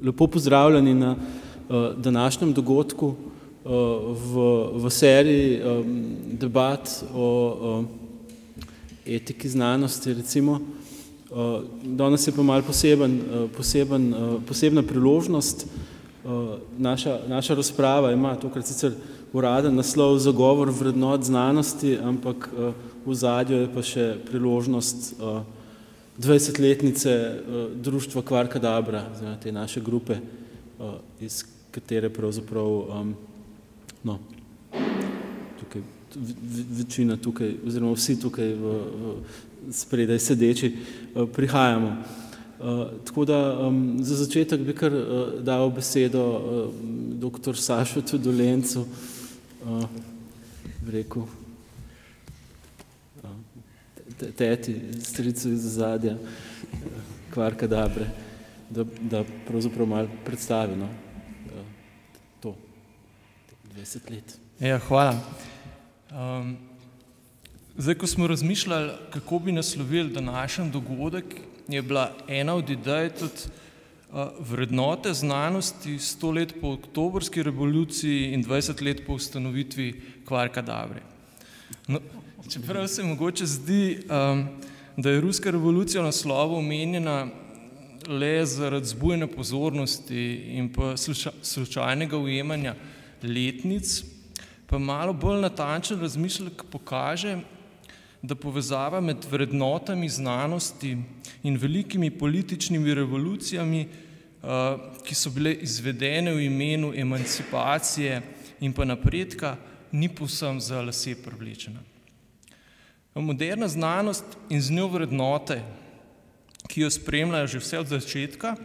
Lepo pozdravljeni na današnjem dogodku v seriji debat o etiki znanosti, recimo. Danes je pa malo posebna priložnost. Naša razprava ima tokrat sicer uraden naslov Zagovor vrednot znanosti, ampak v ozadju je pa še priložnost 20-letnice društva Kvarkadabra, te naše grupe, iz katere pravzaprav tukaj, večina tukaj, oziroma vsi tukaj spredaj sedeči prihajamo. Tako da za začetek bi kar dal besedo dr. Sašotu Dolencu, bi rekel, teti, stricu iz ozadja Kvarkadabre, da pravzaprav malo predstavi to 20 let. Ja, hvala. Zdaj, ko smo razmišljali, kako bi naslovili današnji dogodek, je bila ena od idej tudi vrednote znanosti 100 let po oktobrski revoluciji in 20 let po ustanovitvi Kvarkadabre. No, čeprav se mogoče zdi, da je ruska revolucija v naslovu omenjena le zaradi zbujanja pozornosti in pa slučajnega ujemanja letnic, pa malo bolj natančen razmišljek pokaže, da povezava med vrednotami znanosti in velikimi političnimi revolucijami, ki so bile izvedene v imenu emancipacije in pa napredka, ni povsem za lase privlečena. Moderna znanost in z njo vrednote, ki jo spremljajo že vse od začetka,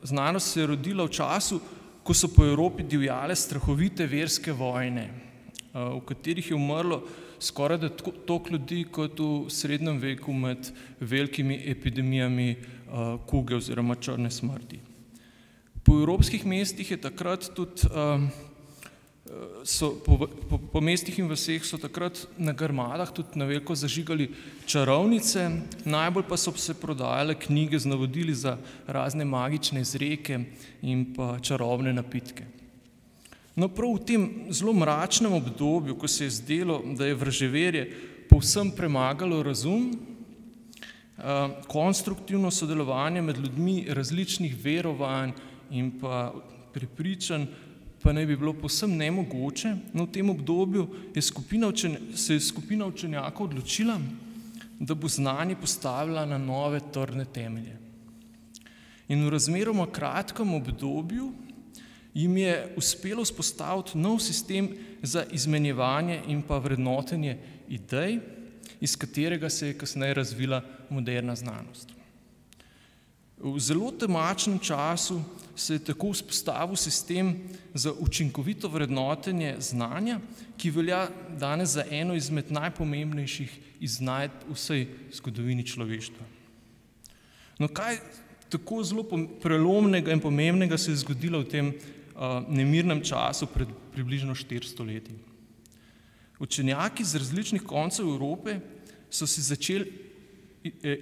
znanost se je rodila v času, ko so po Evropi divjale strahovite verske vojne, v katerih je umrlo skoraj toliko ljudi kot v srednjem veku med velikimi epidemijami kuge oziroma črne smrti. Po evropskih mestih je takrat tudi po mestih in vaseh so takrat na grmadah tudi na veliko zažigali čarovnice, najbolj pa so se prodajale knjige z navodili za razne magične izreke in pa čarobne napitke. No, prav v tem zelo mračnem obdobju, ko se je zdelo, da je vraževerje povsem premagalo razum, konstruktivno sodelovanje med ljudmi različnih verovanj in pa prepričanj pa naj bi bilo povsem nemogoče, no v tem obdobju se je skupina učenjakov odločila, da bo znanje postavila na nove trdne temelje. In v razmeroma kratkem obdobju jim je uspelo vzpostaviti nov sistem za izmenjevanje in pa vrednotenje idej, iz katerega se je kasneje razvila moderna znanost. V zelo temačnem času se je tako vzpostavil sistem za učinkovito vrednotenje znanja, ki velja danes za eno izmed najpomembnejših iznajdb v vsej zgodovini človeštva. No, kaj tako zelo prelomnega in pomembnega se je zgodilo v tem nemirnem času pred približno 400 leti? Učenjaki z različnih koncev Evrope so si začeli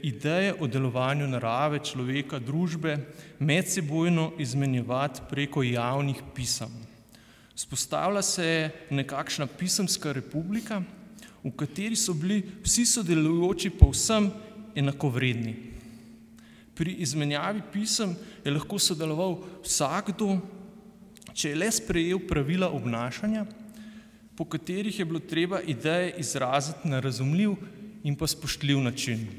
ideje o delovanju narave, človeka, družbe medsebojno izmenjevati preko javnih pisem. Vzpostavila se je nekakšna pisemska republika, v kateri so bili vsi sodelujoči povsem enakovredni. Pri izmenjavi pisem je lahko sodeloval vsakdo, če je le sprejel pravila obnašanja, po katerih je bilo treba ideje izraziti na razumljiv in pa spoštljiv način.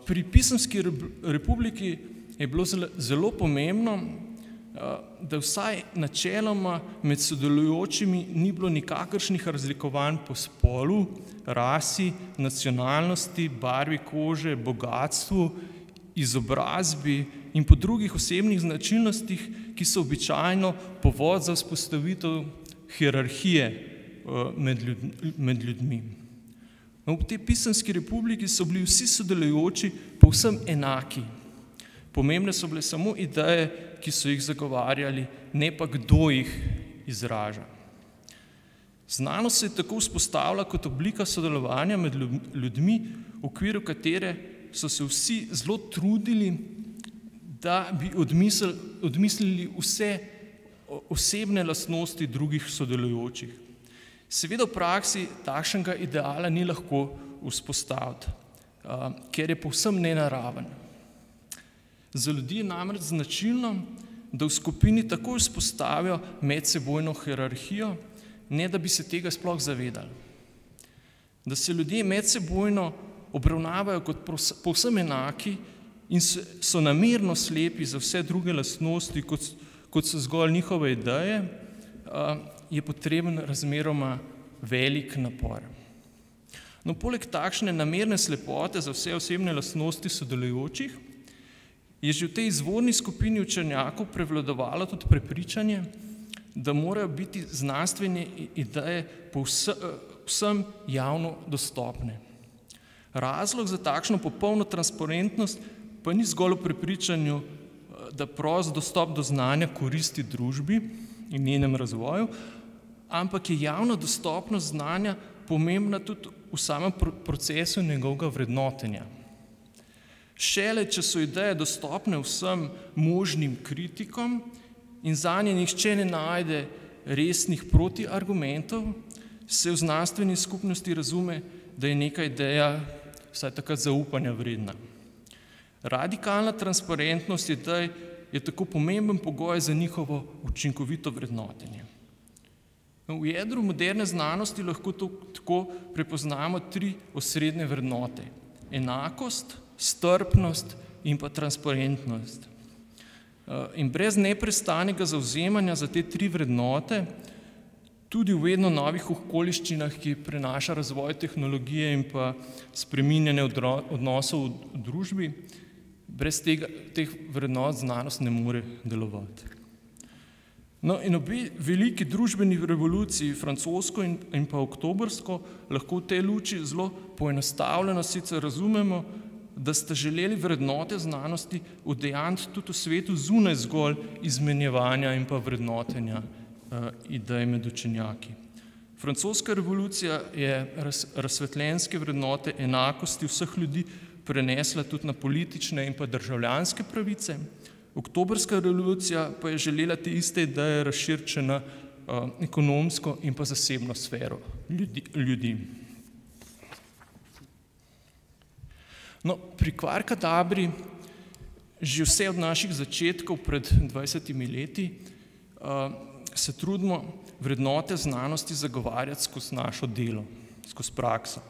Pri pisemski republiki je bilo zelo pomembno, da vsaj načeloma med sodelujočimi ni bilo nikakršnih razlikovanj po spolu, rasi, nacionalnosti, barvi kože, bogatstvu, izobrazbi in po drugih osebnih značilnostih, ki so običajno povod za vzpostavitev hierarhije med ljudmi. V tej pisemski republiki so bili vsi sodelujoči povsem enaki. Pomembne so bile samo ideje, ki so jih zagovarjali, ne pa kdo jih izraža. Znanost se je tako vzpostavila kot oblika sodelovanja med ljudmi, v okviru katere so se vsi zelo trudili, da bi odmislili vse osebne lastnosti drugih sodelujočih. Seveda v praksi takšnega ideala ni lahko vzpostaviti, ker je povsem nenaraven. Za ljudi je namreč značilno, da v skupini takoj vzpostavijo medsebojno hierarhijo, ne da bi se tega sploh zavedali. Da se ljudje medsebojno obravnavajo kot povsem enaki in so namerno slepi za vse druge lastnosti, kot so zgolj njihove ideje, je potreben razmeroma velik napor. No, poleg takšne namerne slepote za vse osebne lastnosti sodelujočih, je že v tej izvorni skupini učenjakov prevladovalo tudi prepričanje, da morajo biti znanstvene ideje povsem javno dostopne. Razlog za takšno popolno transparentnost pa ni zgolj v prepričanju, da prost dostop do znanja koristi družbi in njenem razvoju, ampak je javna dostopnost znanja pomembna tudi v samem procesu njegovega vrednotenja. Šele, če so ideje dostopne vsem možnim kritikom in zanje nihče ne najde resnih protiargumentov, se v znanstveni skupnosti razume, da je neka ideja vsaj takrat zaupanja vredna. Radikalna transparentnost idej je tako pomemben pogoj za njihovo učinkovito vrednotenje. V jedru moderne znanosti lahko tako prepoznamo 3 osrednje vrednote: enakost, strpnost in pa transparentnost. In brez neprestanega zavzemanja za te 3 vrednote, tudi v vedno novih okoliščinah, ki prenaša razvoj tehnologije in pa spreminjanje odnosov v družbi, brez teh vrednot znanost ne more delovati. No, in obe veliki družbeni revoluciji, francosko in pa oktobrsko, lahko v tej luči zelo poenostavljeno sicer razumemo, da sta želeli vrednote znanosti udejanjiti tudi v svetu zunaj zgolj izmenjevanja in pa vrednotenja idej med učenjaki. Francoska revolucija je razsvetljenske vrednote enakosti vseh ljudi prenesla tudi na politične in pa državljanske pravice. Oktobrska revolucija pa je želela te iste ideje razširiti na ekonomsko in pa zasebno sfero ljudi. No, pri Kvarkadabri že vse od naših začetkov pred 20 leti se trudimo vrednote znanosti zagovarjati skozi našo delo, skozi prakso.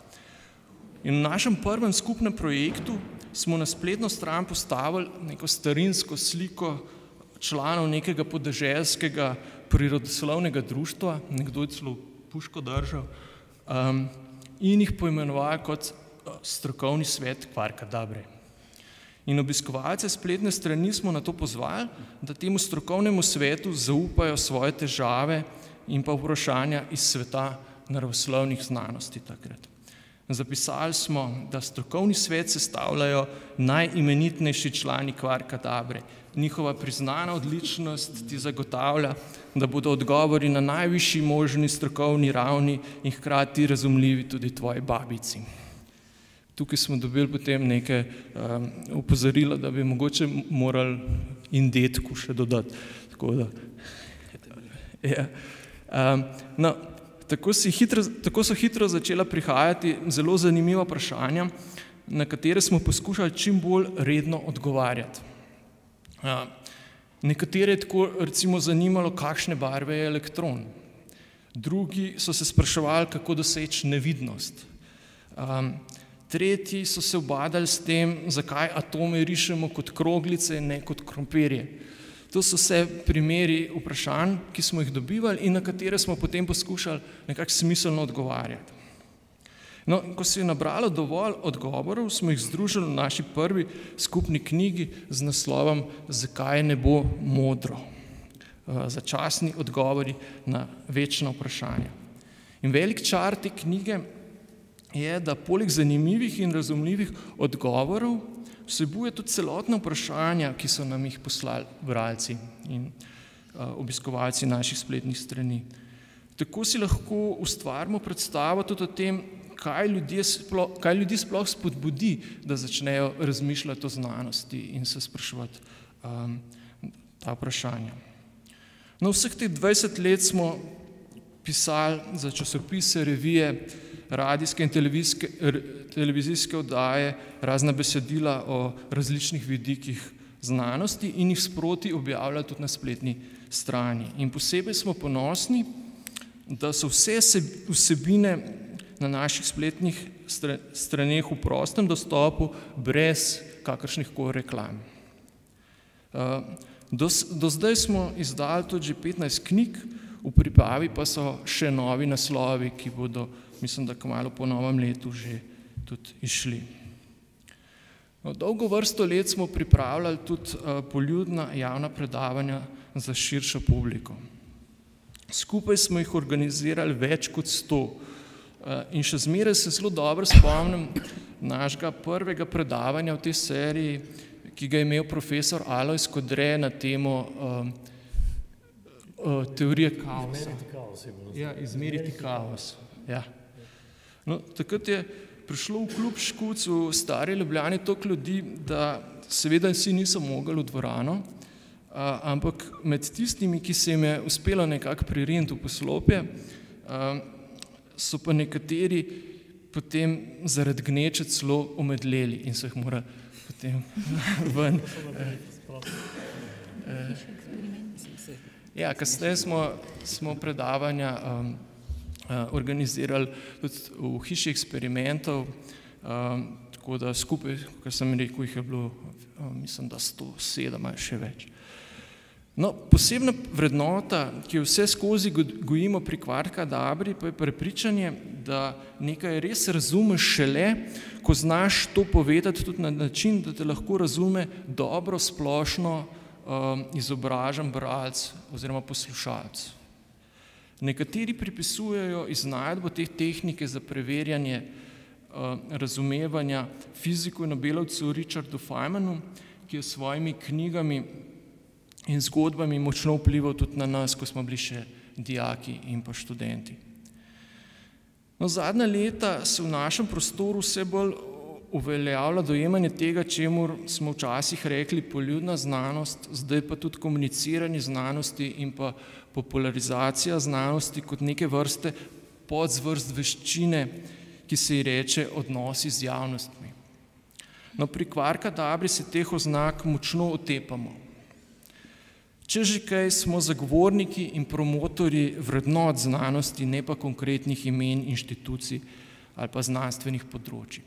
In v našem prvem skupnem projektu smo na spletno stran postavili neko starinsko sliko članov nekega podeželskega prirodoslovnega društva, nekdo je celo puško držal, in jih poimenovali kot strokovni svet Kvarkadabre. In obiskovalce spletne strani smo na to pozvali, da temu strokovnemu svetu zaupajo svoje težave in pa vprašanja iz sveta naravoslovnih znanosti takrat. Zapisali smo, da strokovni svet sestavljajo najimenitnejši člani Kvarkadabre. Njihova priznana odličnost ti zagotavlja, da bodo odgovori na najvišji možni strokovni ravni in hkrati razumljivi tudi tvoji babici. Tukaj smo dobili potem neke opozorila, da bi mogoče morali in detku še dodati. Tako so hitro začela prihajati zelo zanimiva vprašanja, na katere smo poskušali čim bolj redno odgovarjati. Nekatere je tako recimo zanimalo, kakšne barve je elektron. Drugi so se spraševali, kako doseči nevidnost. Tretji so se ubadali s tem, zakaj atome rišemo kot kroglice, ne kot krompirje. To so vse primeri vprašanj, ki smo jih dobivali in na katere smo potem poskušali nekako smiselno odgovarjati. No, ko se je nabralo dovolj odgovorov, smo jih združili v naši prvi skupni knjigi z naslovom Zakaj ne bo modro? Začasni odgovori na večna vprašanja. In velik čar te knjige je, da poleg zanimivih in razumljivih odgovorov vsebuje tudi celotna vprašanja, ki so nam jih poslali bralci in obiskovalci naših spletnih strani. Tako si lahko ustvarimo predstavo tudi o tem, kaj ljudi sploh spodbudi, da začnejo razmišljati o znanosti in se spraševati ta vprašanja. No, vseh teh 20 let smo pisali za časopise, revije, radijske in televizijske oddaje, razna besedila o različnih vidikih znanosti in jih sproti objavljali tudi na spletni strani. In posebej smo ponosni, da so vse vsebine na naših spletnih straneh v prostem dostopu brez kakršnihkoli reklam. Do zdaj smo izdali tudi že 15 knjig, v pripravi pa so še novi naslovi, ki bodo, mislim, da kmalu po novem letu že tudi išli. Dolgo vrsto let smo pripravljali tudi poljudna javna predavanja za širšo publiko. Skupaj smo jih organizirali več kot 100 in še zmeraj se zelo dobro spomnim našega prvega predavanja v tej seriji, ki ga je imel profesor Alojz Kodre na temo teorije kaosa. Ja, izmeriti kaos. Ja. No, takrat je prišlo v klub Škuc v Stari Ljubljani toliko ljudi, da seveda vsi niso mogli v dvorano, ampak med tistimi, ki se jim je uspelo nekako pririniti v poslopje, so pa nekateri potem zaradi gneče celo omedleli in so jih morali potem ven. Ja, kasneje smo predavanja organizirali tudi v hiši eksperimentov, tako da skupaj, kot sem rekel, jih je bilo, mislim, da 107 ali še več. No, posebna vrednota, ki jo vse skozi gojimo pri Kvarkadabri, pa je prepričanje, da nekaj res razumeš šele, ko znaš to povedati tudi na način, da te lahko razume dobro, splošno izobražen bralec oziroma poslušalec. Nekateri pripisujejo iznajdbo teh tehnike za preverjanje razumevanja fiziku in nobelovcu Richardu Feynmanu, ki je s svojimi knjigami in zgodbami močno vplival tudi na nas, ko smo bili še dijaki in pa študenti. No, zadnja leta se v našem prostoru vse bolj uveljavlja dojemanje tega, čemur smo včasih rekli poljudna znanost, zdaj pa tudi komuniciranje znanosti in pa popularizacija znanosti kot neke vrste podzvrst veščine, ki se ji reče odnosi z javnostmi. No, pri Kvarkadabri se teh oznak močno otepamo. Če že kaj, smo zagovorniki in promotorji vrednot znanosti, ne pa konkretnih imen, inštitucij ali pa znanstvenih področij.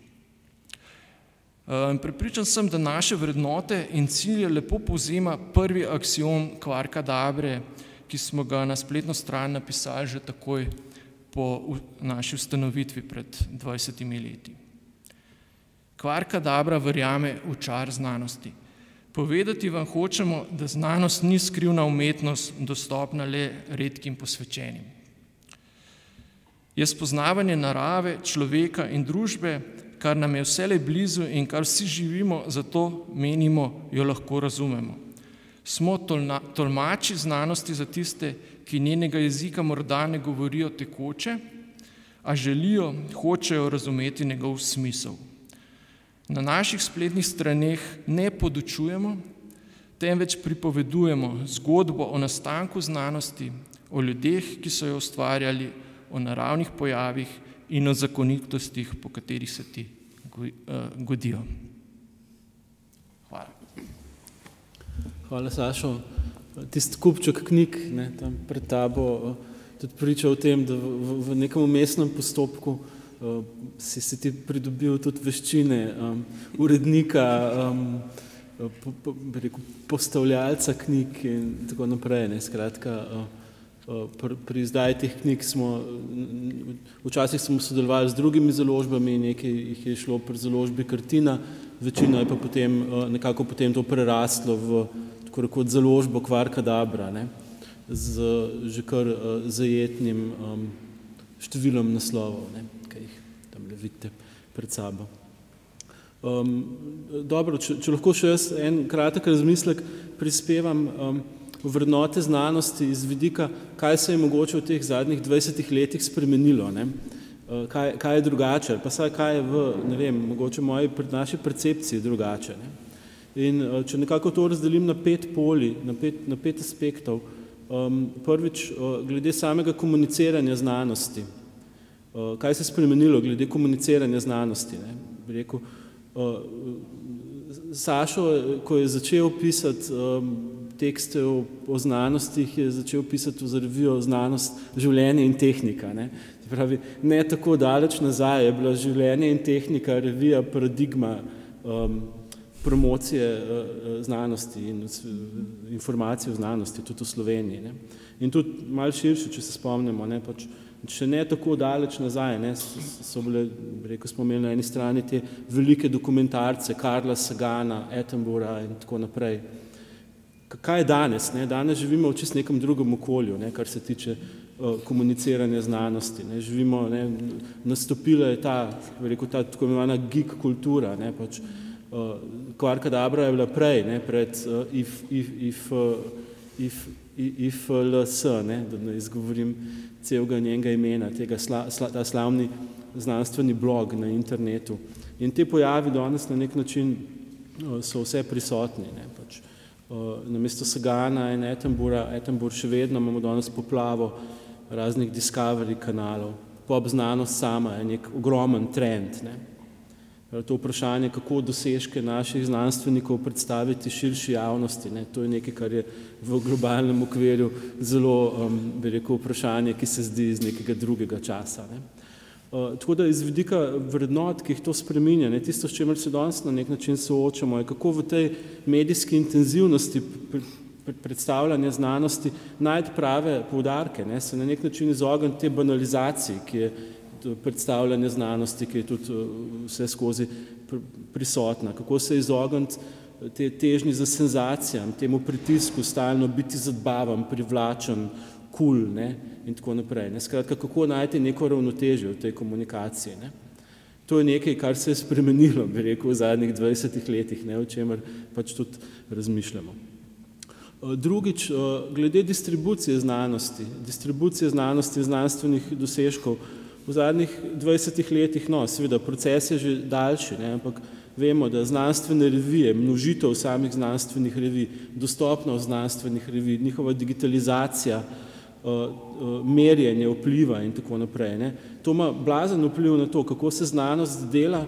Prepričan sem, da naše vrednote in cilje lepo povzema prvi aksiom Kvarkadabre, ki smo ga na spletno stran napisali že takoj po naši ustanovitvi pred 20 leti. Kvarkadabra verjame v čar znanosti. Povedati vam hočemo, da znanost ni skrivna umetnost, dostopna le redkim posvečenim. Je spoznavanje narave, človeka in družbe, kar nam je vselej blizu in kar vsi živimo, zato menimo, jo lahko razumemo. Smo tolmači znanosti za tiste, ki njenega jezika morda ne govorijo tekoče, a želijo, hočejo razumeti njegov smisel. Na naših spletnih straneh ne podučujemo, temveč pripovedujemo zgodbo o nastanku znanosti, o ljudeh, ki so jo ustvarjali, o naravnih pojavih in o zakonitostih, po katerih se ti godijo. Hvala. Hvala, Sašo. Tisti kupček knjig, tam pred tabo, tudi priča o tem, da v nekem vmesnem postopku si ti pridobil tudi veščine urednika, postavljalca knjig in tako naprej. Skratka, pri izdaji teh knjig včasih smo sodelovali z drugimi založbami, nekaj jih je šlo pri založbi Kartina, večina je pa nekako potem to prerastlo v tako rekoč založbo Kvarkadabra, z že kar zajetnim številom naslovov, ki jih tam vidite pred sabo. Dobro, če lahko še jaz en kratek razmislek prispevam v vrednote znanosti iz vidika, kaj se je mogoče v teh zadnjih 20 letih spremenilo. kaj je drugače, pa saj kaj je ne vem, mogoče naši percepciji drugače. Ne? In če nekako to razdelim na 5 polj, na 5 aspektov, prvič, glede samega komuniciranja znanosti. Kaj se je spremenilo glede komuniciranja znanosti? Ne? Bi rekel, Sašo, ko je začel pisati tekste o znanostih, je začel pisati za revijo Znanost, življenje in tehnika. Ne? Pravi, ne tako daleč nazaj je bila Življenje in tehnika, revija, paradigma promocije znanosti in informacij o znanosti, tudi v Sloveniji. Ne? In tudi malo širše, če se spomnimo, ne? Pač, še ne tako daleč nazaj, ne? So bile, smo imeli na eni strani te velike dokumentarce, Carla Sagana, Attenborougha in tako naprej. Kaj je danes? Ne? Danes živimo v čisto nekem drugem okolju, ne? Kar se tiče komuniciranja znanosti. Ne? Živimo, ne? Nastopila je ta tako imenovana geek kultura, ne? Pač, Kvarkadabra je bila prej, ne? Pred IFLS, ne? Da ne izgovorim celega njenega imena, ta slavni znanstveni blog na internetu. In te pojavi danes na nek način so vse prisotni. Ne? Pač, namesto Sagana in Attenborough še vedno imamo danes poplavo raznih Discovery kanalov. Pop znanost sama je nek ogromen trend. Ne? To vprašanje, kako dosežke naših znanstvenikov predstaviti širši javnosti, ne? To je nekaj, kar je v globalnem okvirju zelo, bi rekel, vprašanje, ki se zdi iz nekega drugega časa. Ne? Tako da iz vidika vrednot, ki jih to spreminja, ne? Tisto, s čemer se danes na nek način soočamo, je kako v tej medijski intenzivnosti predstavljanja znanosti najti prave poudarke, ne? Se na nek način izogniti te banalizaciji, ki je predstavljanje znanosti, ki je tudi vse skozi prisotna. Kako se izogniti te težnji za senzacijam, temu pritisku, stalno biti zadbavan, privlačen, cool, ne? In tako naprej. Ne? Skratka, kako najti neko ravnotežje v tej komunikaciji. Ne? To je nekaj, kar se je spremenilo, bi rekel, v zadnjih 20 letih, ne? O čemer pač tudi razmišljamo. Drugič, glede distribucije znanosti znanstvenih dosežkov, v zadnjih 20 letih, no, seveda, proces je že daljši, ne, ampak vemo, da znanstvene revije, množitev samih znanstvenih revij, dostopnost znanstvenih revij, njihova digitalizacija, merjenje vpliva in tako naprej. Ne. To ima blazen vpliv na to, kako se znanost dela,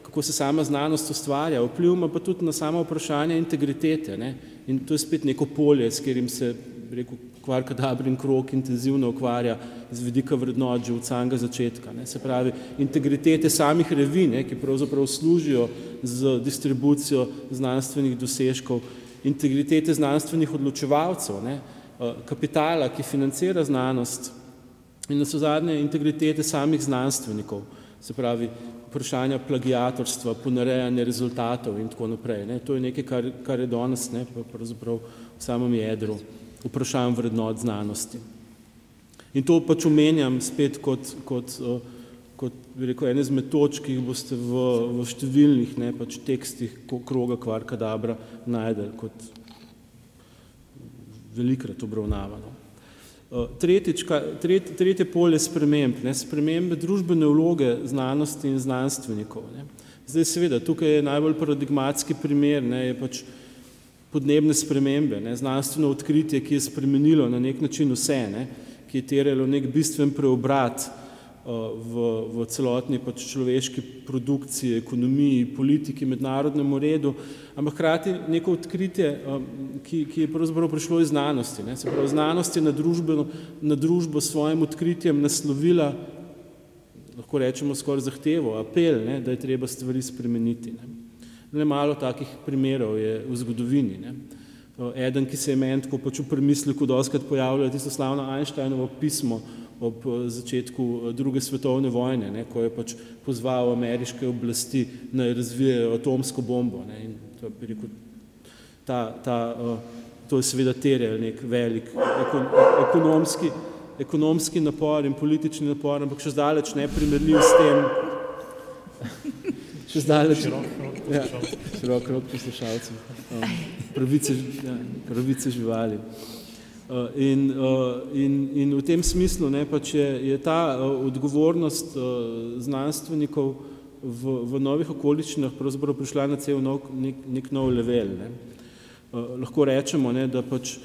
kako se sama znanost ustvarja, vpliv ima pa tudi na samo vprašanje integritete. Ne. In to je spet neko polje, s katerim se, rekel, Kvarkadabrin krog intenzivno ukvarja z vidika vrednot že od samega začetka. Ne. Se pravi, integritete samih revij, ne, ki pravzaprav služijo z distribucijo znanstvenih dosežkov, integritete znanstvenih odločevalcev, ne, kapitala, ki financira znanost in navsezadnje integritete samih znanstvenikov, se pravi, vprašanja plagiatorstva, ponarejanja rezultatov in tako naprej. Ne. To je nekaj, kar je danes, ne, pravzaprav v samem jedru vprašanj vrednot znanosti. In to pač omenjam spet kot bi rekel, ene izmed točk, ki jih boste v številnih, ne, pač tekstih kroga Kvarkadabra najdeli kot velikrat obravnavano. Tretje polje sprememb, ne, spremembe družbene vloge znanosti in znanstvenikov. Ne. Zdaj seveda, tukaj je najbolj paradigmatski primer, ne, je pač podnebne spremembe, ne, znanstveno odkritje, ki je spremenilo na nek način vse, ne, ki je terjalo nek bistven preobrat v celotni pač človeški produkciji, ekonomiji, politiki, mednarodnemu redu, ampak hkrati neko odkritje, ki je pravzaprav prišlo iz znanosti. Ne. Se pravi, znanost je na družbo s svojim odkritjem naslovila, lahko rečemo skoraj zahtevo, apel, ne, da je treba stvari spremeniti. Ne. Ne malo takih primerov je v zgodovini. Ne. Eden, ki se je meni tako pač v premisleku dostikrat pojavljal, tisto slavno Einsteinovo pismo ob začetku druge svetovne vojne, ne, ko je pač pozval ameriške oblasti, naj razvijajo atomsko bombo. Ne. In to, bi rekel, to je seveda terjal nek velik ekonomski napor in politični napor, ampak še zdaleč ne primerljiv s tem, širok krog poslušalcev, pravice živali. In v tem smislu ne, pač je ta odgovornost znanstvenikov v novih okoliščinah pravzaprav prišla na cel nek nov level. Ne. Lahko rečemo, ne, da pač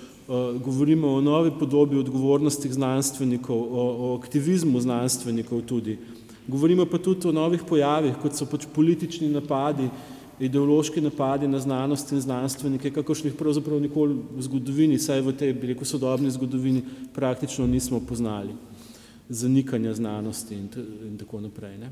govorimo o novi podobi odgovornosti znanstvenikov, o aktivizmu znanstvenikov tudi. Govorimo pa tudi o novih pojavih, kot so pač politični napadi, ideološki napadi na znanost in znanstvenike, kakršnih pravzaprav nikoli v zgodovini, saj v tej, bi rekel, sodobni zgodovini praktično nismo poznali. Zanikanja znanosti in tako naprej. Ne.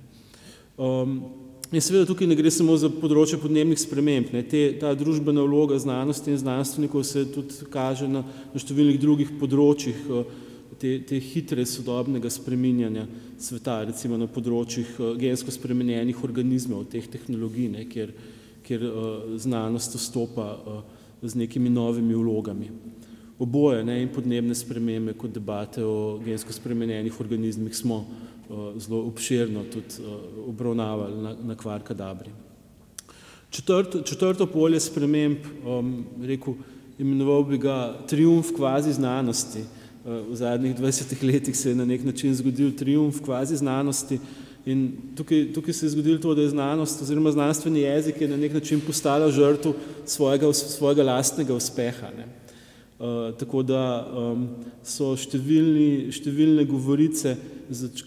In seveda tukaj ne gre samo za področje podnebnih sprememb. Ne. Ta družbena vloga znanosti in znanstvenikov se tudi kaže na številnih drugih področjih te hitre sodobnega spreminjanja sveta, recimo na področjih gensko spremenjenih organizmov, teh tehnologij, ne, kjer znanost vstopa z nekimi novimi vlogami. Oboje, ne, in podnebne spremembe kot debate o gensko spremenjenih organizmih smo zelo obširno tudi obravnavali na Kvarkadabri. Četrto polje sprememb, rekel, imenoval bi ga triumf kvazi znanosti. V zadnjih 20 letih se je na nek način zgodil triumf kvazi znanosti in tukaj se je zgodilo to, da je znanost oziroma znanstveni jezik je na nek način postala žrtev svojega lastnega uspeha. Ne. Tako da so številne govorice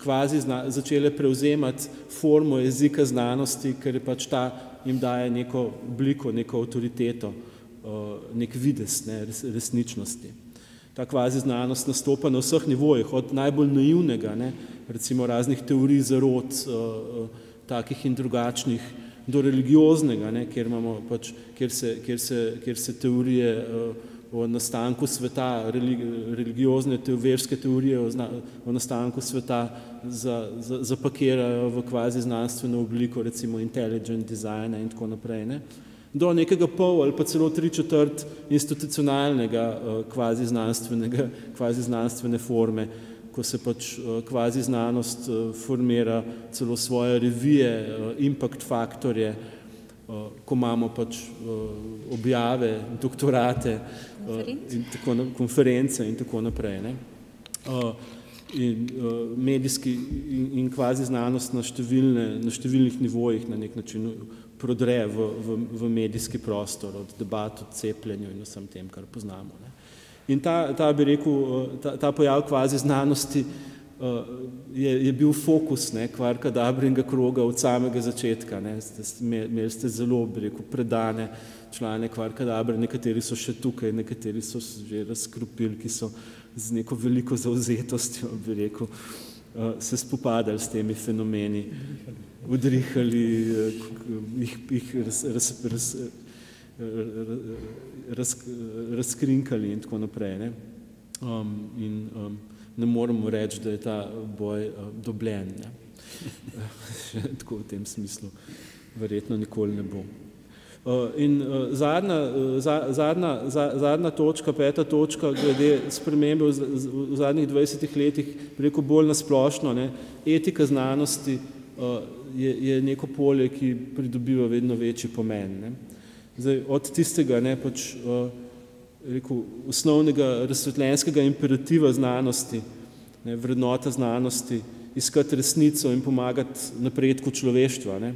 kvazi začele prevzemati formo jezika znanosti, ker je pač ta jim daje neko obliko, neko avtoriteto, nek videz, ne, resničnosti. Ta kvazi znanost nastopa na vseh nivojih, od najbolj naivnega, ne, recimo raznih teorij zarot, takih in drugačnih, do religioznega, ne, kjer se teorije o nastanku sveta, religiozne verske teorije o nastanku sveta zapakirajo v kvazi znanstveno obliko, recimo intelligent designa in tako naprej. Ne. Do nekega pol ali pa celo 3/4 institucionalnega kvazi znanstvene forme, ko se pač kvazi znanost formira celo svoje revije, impact faktorje, ko imamo pač objave, doktorate, konference in tako naprej. Ne. In medijski in kvazi znanost na številnih nivojih na nek način prodre v medijski prostor, od debat, od cepljenju in vsem tem, kar poznamo. Ne. In bi rekel, ta pojav kvazi znanosti je bil fokus, ne, Kvarkadabrinega kroga od samega začetka. Ne. Imeli ste zelo, bi rekel, predane člane Kvarkadabre, nekateri so še tukaj, nekateri so že razkropili, ki so z neko veliko zavzetostjo, bi rekel, se spopadali s temi fenomeni, udrihali, jih razkrinkali in tako naprej. Ne. In ne moremo reči, da je ta boj dobljen. Ne. Tako v tem smislu verjetno nikoli ne bo. In zadnja točka, peta točka, glede spremembe v zadnjih 20 letih, rekel bolj nasplošno, ne, etika znanosti je neko polje, ki pridobiva vedno večji pomen. Ne. Zdaj, od tistega, ne, pač, rekel, osnovnega razsvetljenskega imperativa znanosti, ne, vrednota znanosti, iskati resnico in pomagati napredku človeštva. Ne.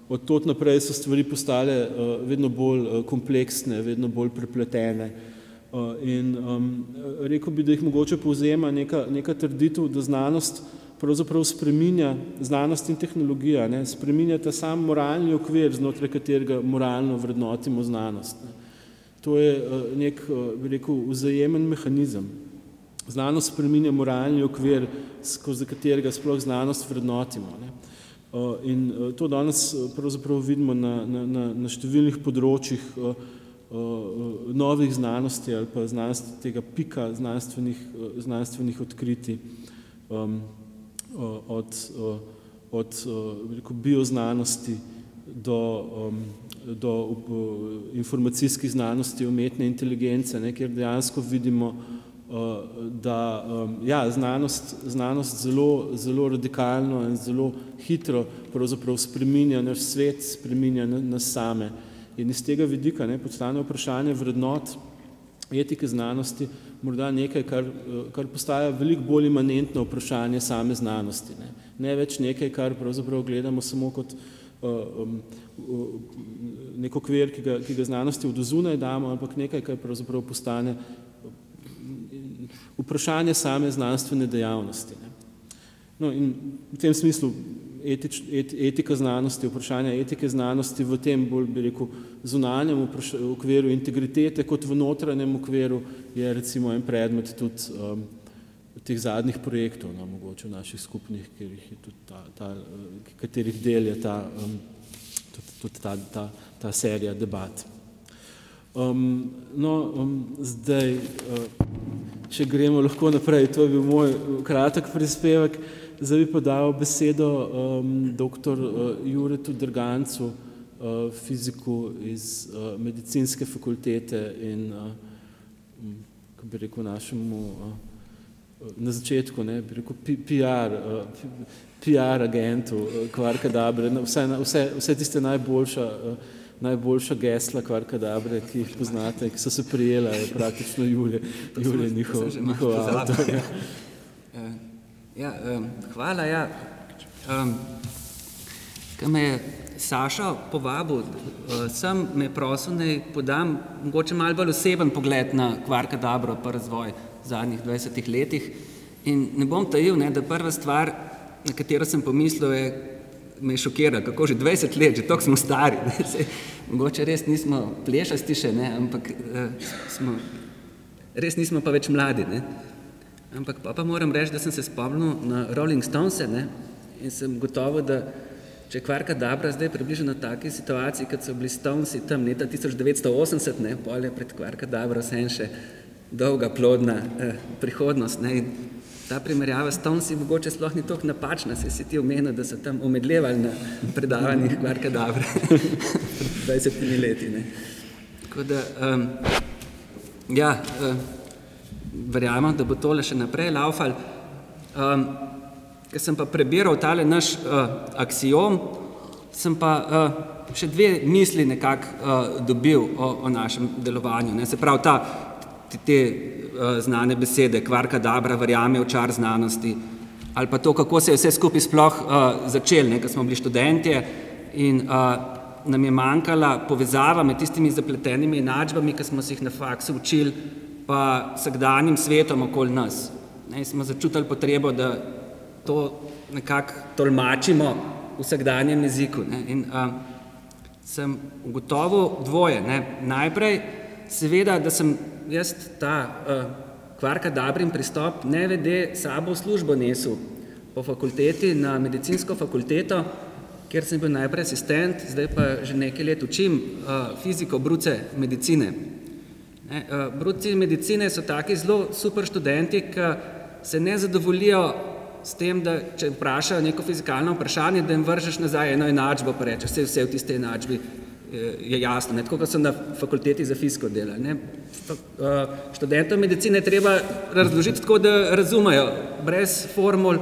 Od tod naprej so stvari postale vedno bolj kompleksne, vedno bolj prepletene. In rekel bi, da jih mogoče povzema neka trditev, da znanost pravzaprav spreminja, znanost in tehnologija, ne, spreminjata sam moralni okvir, znotraj katerega moralno vrednotimo znanost. Ne. To je nek, bi rekel, vzajemen mehanizem. Znanost spreminja moralni okvir, skozi katerega sploh znanost vrednotimo. Ne. In to danes pravzaprav vidimo na številnih področjih novih znanosti ali pa tega pika znanstvenih odkritij, od bioznanosti do informacijskih znanosti, umetne inteligence, ne, kjer dejansko vidimo, da ja, znanost zelo radikalno in zelo hitro pravzaprav spreminja naš svet, spreminja nas same. In iz tega vidika, ne, postane vprašanje vrednot etike znanosti morda nekaj, kar postaja veliko bolj imanentno vprašanje same znanosti. Ne več nekaj, kar pravzaprav gledamo samo kot nek okvir, ki ga znanosti od zunaj damo, ampak nekaj, kar pravzaprav postane vprašanje same znanstvene dejavnosti. No, in v tem smislu etika znanosti, vprašanja etike znanosti v tem bolj, bi rekel, zunanjem okviru integritete kot v notranjem okviru je recimo en predmet tudi teh zadnjih projektov, no, mogoče naših skupnih, katerih del je tudi ta serija debat. Zdaj, če gremo lahko naprej, to je bil moj kratek prispevek. Zdaj bi podal besedo dr. Juretu Drgancu, fiziku iz medicinske fakultete in, kako bi rekel, našemu na začetku, ne, bi rekel, PR agentu Kvarkadabre, vse tiste najboljša gesla Kvarkadabre, ki jih poznate, ki so se prijela, je praktično Julije njihov avtor. Hvala, Ko me je Saša povabil, sem me prosil, naj podam mogoče malo bolj oseben pogled na Kvarkadabro pa razvoj v zadnjih 20 letih. In ne bom tajil, da prva stvar, na katero sem pomislil, me je šokirala, kako že 20 let, že toliko smo stari. Mogoče res nismo plešasti še, ampak res nismo pa več mladi. Ampak pa moram reči, da sem se spomnil na Rolling Stones in sem gotovo, da če je Kvarkadabra zdaj približno na taki situaciji, kot so bili Stonesi tam leta 1980, pol je pred Kvarkadabro vseeno še dolga, plodna prihodnost. In ta primerjava s Stonesi mogoče sploh ni toliko napačna, se si ti omenil, da so tam omedlevali na predavanjih Kvarkadabre pred 20 leti. Tako da, verjamem, da bo tole še naprej laufal. Ko sem pa prebiral tale naš aksiom, sem pa še dve misli nekako dobil o našem delovanju. Se pravi, te znane besede, Kvarkadabra verjame v čar znanosti, ali pa to, kako se je vse skupaj sploh začelo, ko smo bili študentje in nam je manjkala povezava med tistimi zapletenimi enačbami, ki smo se jih na faksu učili, pa vsakdanjim svetom okoli nas. Smo začutili potrebo, da to nekako tolmačimo v vsakdanjem jeziku. In sem ugotovil dvoje. Najprej, seveda, da sem jaz ta Kvarkadabrin pristop nevede sabo v službo nesel po fakulteti, na medicinsko fakulteto, kjer sem bil najprej asistent, zdaj pa že nekaj let učim fiziko bruce medicine. Bruci medicine so taki zelo super študenti, ki se ne zadovoljijo s tem, da če vprašajo neko fizikalno vprašanje, da jim vržeš nazaj eno enačbo, pa rečeš, vse v tiste enačbi je jasno, tako kot so na fakulteti za fiziko delali. Študentom medicine treba razložiti tako, da razumejo, brez formul,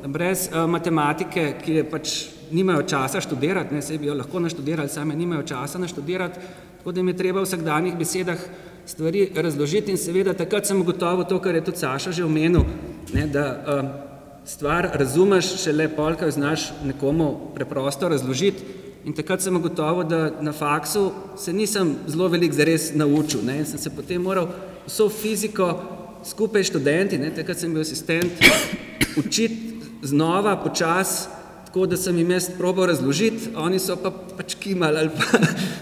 brez matematike, ki je pač nimajo časa študirati, saj bi jo lahko naštudirali, same nimajo časa naštudirati, tako da jim je treba v vsakdanjih besedah stvari razložiti in seveda takrat sem ugotovil to, kar je tudi Saša že omenil, da stvar razumeš šele pol, ko jo znaš nekomu preprosto razložiti in takrat sem ugotovil, da na faksu se nisem zelo veliko zares naučil, sem se potem moral vso fiziko skupaj študenti, takrat sem bil asistent, učiti znova, počas, tako da sem jim jaz probal razložiti, oni so pa pač kimali ali pa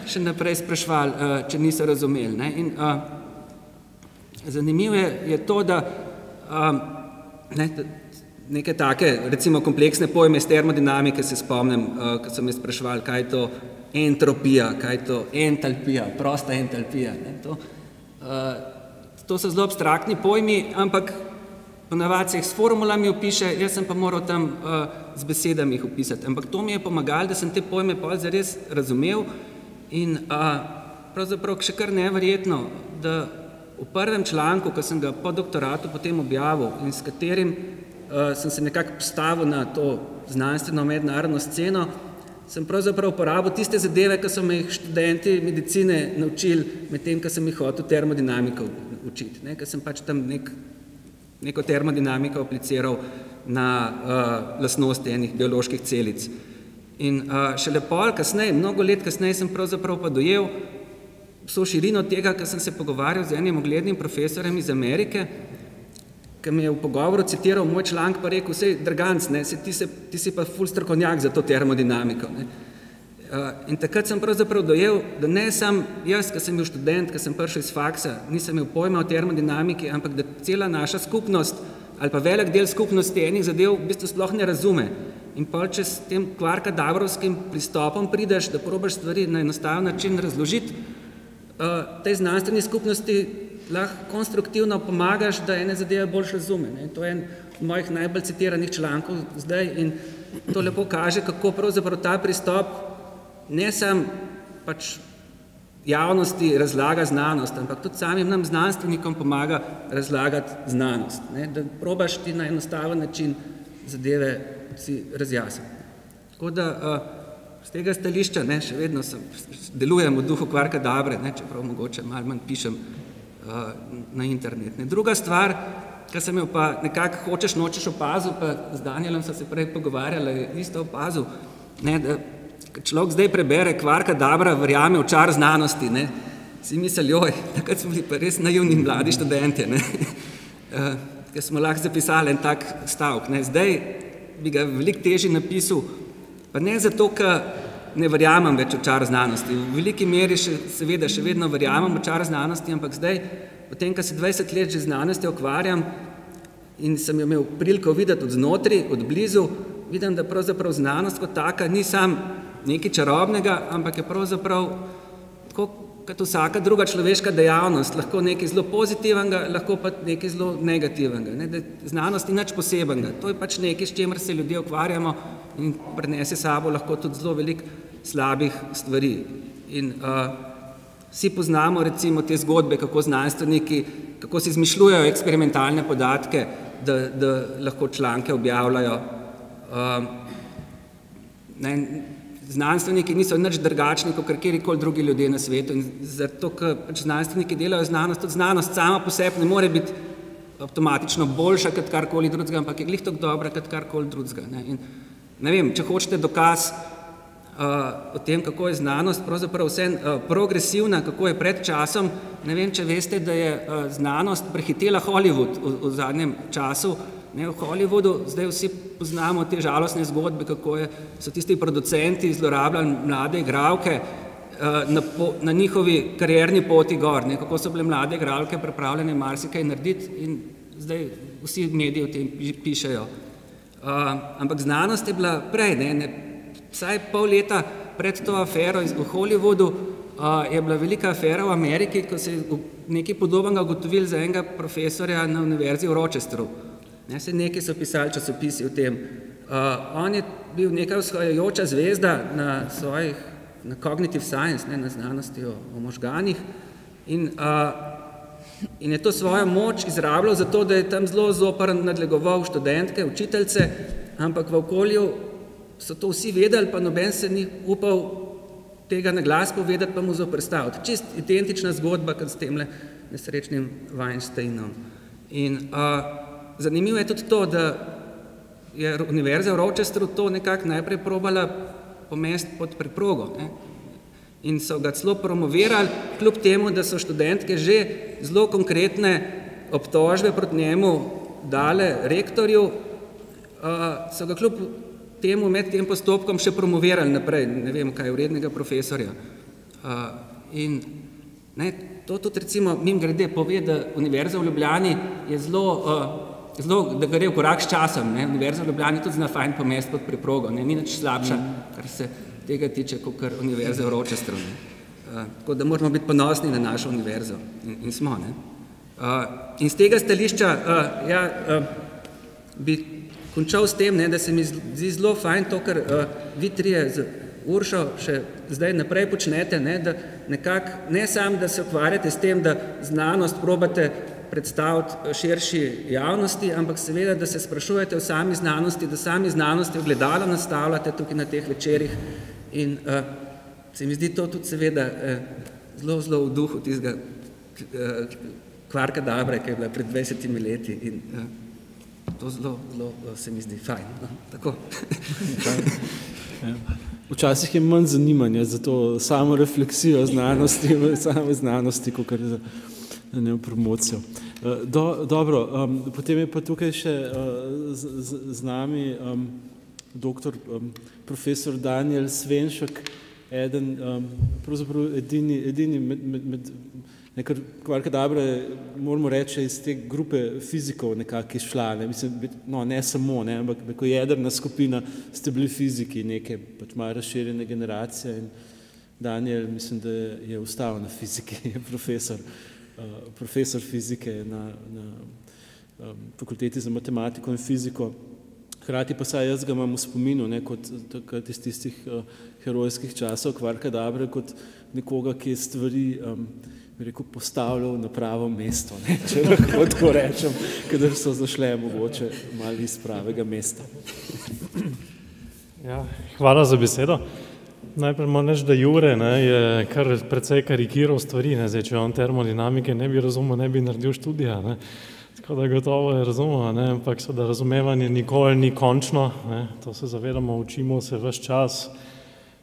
še naprej sprašvali, če niso razumeli. In zanimivo je to, da neke take, recimo kompleksne pojme iz termodinamike se spomnim, ko so me sprašvali, kaj je to entropija, kaj je to entalpija, prosta entalpija. To so zelo abstraktni pojmi, ampak ponavadi se jih s formulami opiše, jaz sem pa moral tam z besedami jih opisati. Ampak to mi je pomagalo, da sem te pojme pol zares razumel in pravzaprav še kar neverjetno, da v prvem članku, ko sem ga po doktoratu potem objavil in s katerim sem se nekako postavil na to znanstveno mednarodno sceno, sem pravzaprav uporabil tiste zadeve, ki so me jih študenti medicine naučili, medtem, ko sem jih hotel termodinamiko učiti, ker sem pač tam neko termodinamiko apliciral na lastnosti enih bioloških celic. In šele pol kasneje, mnogo let kasneje sem pravzaprav pa dojel vso širino tega, ker sem se pogovarjal z enim uglednim profesorjem iz Amerike, ki mi je v pogovoru citiral moj članek pa rekel, sej Draganc, ti si pa ful strokovnjak za to termodinamiko. In takrat sem pravzaprav dojel, da ne sam jaz, ki sem bil študent, ki sem prišel iz faksa, nisem imel pojma o termodinamiki, ampak da cela naša skupnost ali pa velik del skupnosti enih zadev v bistvu sploh ne razume. In pol, če s tem kvarka-dabrovskim pristopom prideš, da probaš stvari na enostaven način razložiti, tej znanstveni skupnosti lahko konstruktivno pomagaš, da ene zadeve boljš razume. To je en mojih najbolj citiranih člankov zdaj in to lepo kaže, kako pravzaprav ta pristop ne sam pač javnosti razlaga znanost, ampak tudi samim nam znanstvenikom pomaga razlagati znanost. Da probaš ti na enostaven način zadeve si razjasniti. Tako da z tega stališča še vedno delujem v duhu kvarka-dabre, čeprav mogoče malo manj pišem na internet. Druga stvar, ki sem jo pa nekako hočeš nočeš opazil, pa z Danielom sem se prej pogovarjala, je isto opazil, da človek zdaj prebere kvarka-dabra, verjame v čar znanosti, si misli, joj, takrat smo bili pa res naivni mladi študentje, ker smo lahko zapisali en tak stavek. Zdaj bi ga veliko težje napisal, pa ne zato, ker ne verjamem več v čar znanosti. V veliki meri seveda še vedno verjamem v čar znanosti, ampak zdaj, potem, ko se 20 let že znanosti ukvarjam in sem jo imel priliko videti od znotri, od blizu, vidim, da pravzaprav znanost kot taka ni sam nekaj čarobnega, ampak je pravzaprav tako kot vsaka druga človeška dejavnost, lahko nekaj zelo pozitivnega, lahko pa nekaj zelo negativnega. Znanost ni nič posebenega, to je pač nekaj, s čemer se ljudje ukvarjamo in prinese sabo lahko tudi zelo veliko slabih stvari. In vsi poznamo recimo te zgodbe, kako znanstveniki, kako si izmišljujejo eksperimentalne podatke, da lahko članke objavljajo. Znanstveniki niso nič drugačni kot kjerkoli drugi ljudje na svetu in zato, ker pač znanstveniki delajo znanost, tudi znanost sama po sebi ne more biti avtomatično boljša kot karkoli drugega, ampak je glih tako dobra kot karkoli drugega. In ne vem, če hočete dokaz o tem, kako je znanost pravzaprav vse progresivna, kako je pred časom, ne vem, če veste, da je znanost prehitela Hollywood v zadnjem času. V Hollywoodu zdaj vsi poznamo te žalostne zgodbe, kako so tisti producenti zlorabljali mlade igralke na njihovi karierni poti gor, kako so bile mlade igralke pripravljene marsikaj narediti in zdaj vsi mediji o tem pišejo. Ampak znanost je bila prej, vsaj pol leta pred to afero v Hollywoodu je bila velika afera v Ameriki, ko se je nekaj podobnega ugotovili za enega profesorja na univerzi v Rochesteru. Nekaj so pisali časopisi o tem. On je bil neka vzhajajoča zvezda na cognitive science, na znanosti o možganih in je to svojo moč izrabljal zato, da je tam zelo zoprn nadlegoval študentke, učiteljce, ampak v okolju so to vsi vedeli, pa noben se ni upal tega na glas povedati, pa mu zoprstaviti. Čist identična zgodba, kot s temle nesrečnim Weinsteinom. In zanimivo je tudi to, da je univerza v Rochesteru to nekako najprej probala pomesti pod preprogo. In so ga celo promovirali, kljub temu, da so študentke že zelo konkretne obtožbe proti njemu dale rektorju, so ga kljub temu med tem postopkom še promovirali naprej, ne vem kaj, vrednega profesorja. In to tudi recimo mimogrede pove, da Univerza v Ljubljani je zelo, da gre v korak s časom. Univerza v Ljubljani tudi zna fajn pomesti pod preprogo, ni nič slabša, kar se tega tiče, kot Univerza v Rochesteru. Tako da moramo biti ponosni na našo univerzo in smo. In z tega stališča bi končal s tem, da se mi zdi zelo fajn to, kar vi trije z Uršo še zdaj naprej počnete, da nekako ne samo, da se ukvarjate s tem, da znanost probate predstaviti širši javnosti, ampak seveda, da se sprašujete o sami znanosti, da sami znanosti ogledalo nastavljate tukaj na teh večerih In se mi zdi to tudi seveda zelo v duhu tistega Kvarka Dabre, ki je bila pred 20 leti in to zelo se mi zdi fajn. No? Tako. Včasih je manj zanimanja za to samo refleksijo znanosti, same znanosti, kot za promocijo. Dobro, potem je pa tukaj še z nami doktor profesor Daniel Svenšek, eden, pravzaprav edini med nekaj Kvarka Dabre, moramo reči, iz te grupe fizikov nekako išla, ne samo, ampak neko jedrna skupina ste bili fiziki, neke pač malo razširjene generacije in Daniel, mislim, da je ostal na fiziki, je profesor fizike na fakulteti za matematiko in fiziko. Hkrati pa saj jaz ga imam v spominu, kot iz tistih herojskih časov Kvarka Dabre, kot nekoga, ki je stvari postavljal na pravo mesto, če lahko tako rečem, kadar so zašle mogoče malo iz pravega mesta. Ja, hvala za besedo. Najprej moram reči, da Jure je kar precej karikiral stvari. Če on termodinamike ne bi razumel, ne bi naredil študija. Tako da gotovo je razumel, ampak da razumevanje nikoli ni končno. To se zavedamo, učimo se ves čas.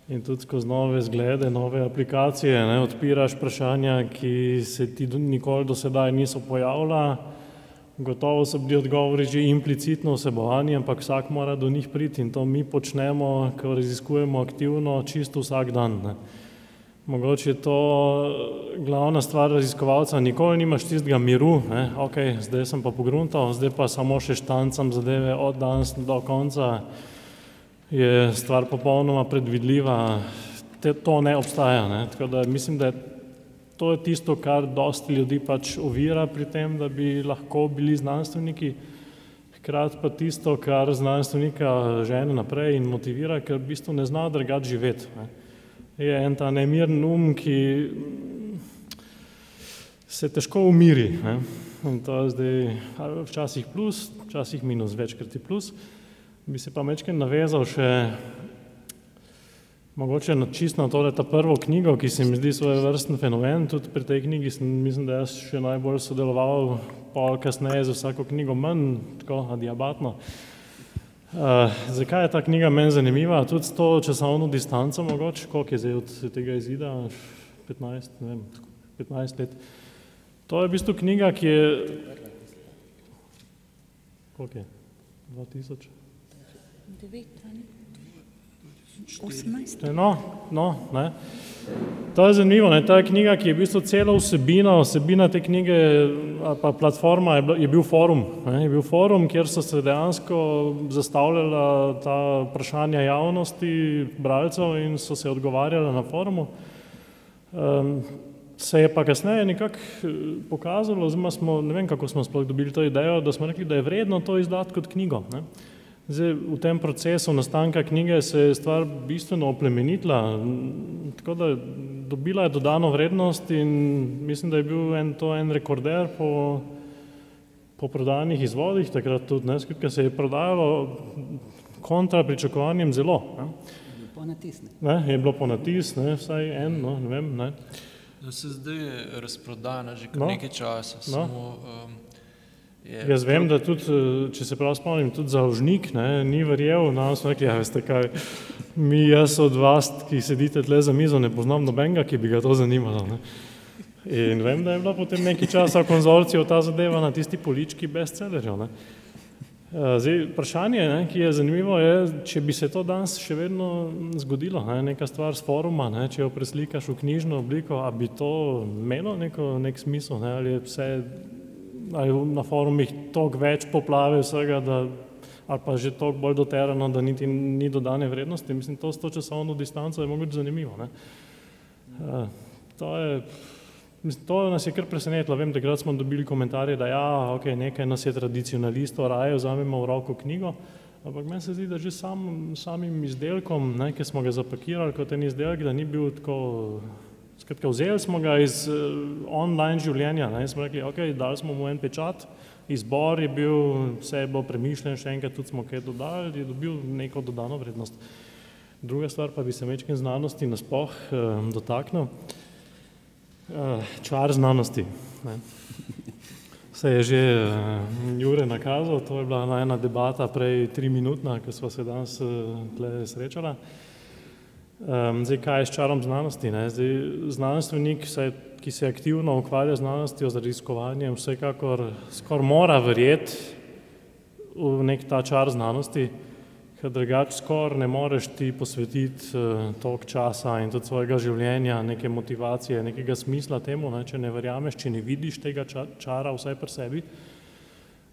In tudi skozi nove zglede, nove aplikacije, odpiraš vprašanja, ki se ti nikoli do sedaj niso pojavila. Gotovo so bili odgovori že implicitno vsebovani, ampak vsak mora do njih priti in to mi počnemo, ko raziskujemo aktivno čisto vsak dan. Mogoče je to glavna stvar raziskovalca, nikoli nimaš tistega miru, ok, zdaj sem pa pogruntal, zdaj pa samo še štancam zadeve od danes do konca. Je stvar popolnoma predvidljiva, to ne obstaja. Tako da mislim, da to je tisto, kar dosti ljudi pač ovira pri tem, da bi lahko bili znanstveniki, hkrati pa tisto, kar znanstvenika žene naprej in motivira, ker v bistvu ne zna drugače živeti. Je en ta nemiren ki se težko umiri. In to je zdaj včasih plus, včasih minus, večkrat je plus. Bi se pa večkrat navezal še mogoče čisto na tole ta prvo knjigo, ki se mi zdi svojevrsten fenomen. Tudi pri tej knjigi mislim, da jaz še najbolj sodeloval, pol kasneje za vsako knjigo manj, tako adiabatno. Zakaj je ta knjiga meni zanimiva? Tudi s to časovno distanco mogoče, koliko je zdaj od tega izida, 15 let. To je v bistvu knjiga, ki je... Koliko je? 2000? 18. To je zanimivo, ta knjiga, ki je v bistvu cela vsebina te knjige, pa platforma je bil forum. Je bil forum, kjer so se dejansko zastavljala ta vprašanja javnosti, bralcev in so se odgovarjala na forumu. Se je pa kasneje nekako pokazalo, oziroma smo, ne vem, kako smo sploh dobili to idejo, da smo rekli, da je vredno to izdati kot knjigo. Zdaj, v tem procesu nastanka knjige se je stvar bistveno oplemenitila, tako da dobila je dodano vrednost in mislim, da je bil to en rekorder po prodanih izvodih, takrat tudi, skratka se je prodajalo kontra pričakovanjem zelo. Je bilo ponatis, vsaj en, ne vem. Da se zdaj je razprodana že nekaj časa, samo... Jaz vem, da tudi, če se prav spomnim, tudi založnik ni verjel, smo rekli, veste kaj, jaz od vas, ki sedite tle za mizo, ne poznam nobenega, ki bi ga to zanimalo. In vem, da je bila potem nekaj časa v konzorciju ta zadeva na tisti polički bestsellerjev. Zdaj, vprašanje, ki je zanimivo, je, če bi se to danes še vedno zgodilo, neka stvar s foruma, če jo preslikaš v knjižno obliko, a bi to imelo nek smisel, ali je vse... ali na forumih toliko več poplave vsega, ali pa že toliko bolj doterano, da niti ni dodane vrednosti. Mislim, to s to časovno distanco je mogoče zanimivo. To nas je kar presenetilo. Vem, takrat smo dobili komentarje, da nekaj nas je tradicionalistov, raje vzamemo v roko knjigo, ampak meni se zdi, da že samim izdelkom, ki smo ga zapakirali kot en izdelek, da ni bil tako... Skratka, vzeli smo ga iz online življenja, smo rekli, dali smo mu en pečat, izbor je bil, vse je bilo premišljeno, še enkrat tudi smo kaj dodali, je dobil neko dodano vrednost. Druga stvar pa bi se mečkim znanosti nasploh dotaknil. Čar znanosti. Ne. Se je že Jure nakazal, to je bila ena debata prej 3-minutna, ki sva se danes tle srečala. Zdaj, kaj je s čarom znanosti? Ne? Zdaj, znanstvenik, ki se aktivno ukvarja z znanostjo, z raziskovanjem, vsekakor skoraj mora verjeti v nek ta čar znanosti, ker drugače skoraj ne moreš ti posvetiti toliko časa in tudi svojega življenja, neke motivacije, nekega smisla temu, ne? Če ne verjameš, če ne vidiš tega čara vsaj pri sebi.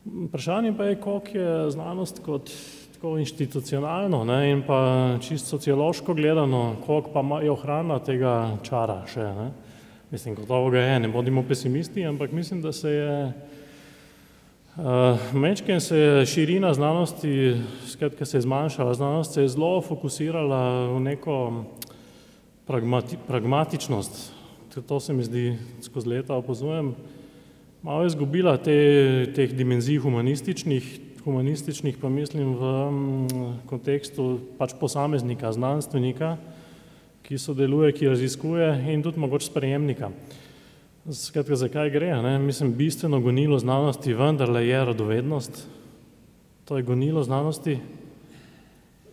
Vprašanje pa je, koliko je znanost kot tako institucionalno, ne? In pa čisto sociološko gledano, koliko pa je ohranila tega čara še. Ne? Mislim, gotovo ga je, ne bodimo pesimisti, ampak mislim, da se je mečken se je širina znanosti, skratka se je zmanjšala, znanost se je zelo fokusirala v neko pragmatičnost. To se mi zdi, skozi leta opazujem, malo je izgubila teh dimenzij humanističnih pa mislim v kontekstu pač posameznika, znanstvenika, ki sodeluje, ki raziskuje in tudi mogoče sprejemnika. Skratka, zakaj gre? Ne? Mislim, bistveno gonilo znanosti vendarle je radovednost. To je gonilo znanosti.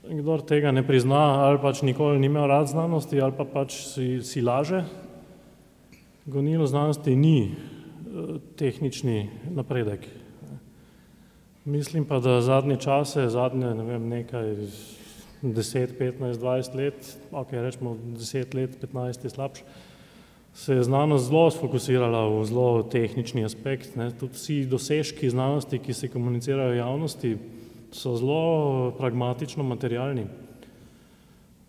Kdor tega ne prizna ali pač nikoli ni imel rad znanosti ali pa pač si laže, gonilo znanosti ni tehnični napredek. Mislim pa, da zadnje čase, ne vem, nekaj 10, 15, 20 let, ok, rečemo 10 let, 15 je slabš, se je znanost zelo sfokusirala v zelo tehnični aspekt. Ne. Tudi vsi dosežki znanosti, ki se komunicirajo v javnosti, so zelo pragmatično materialni.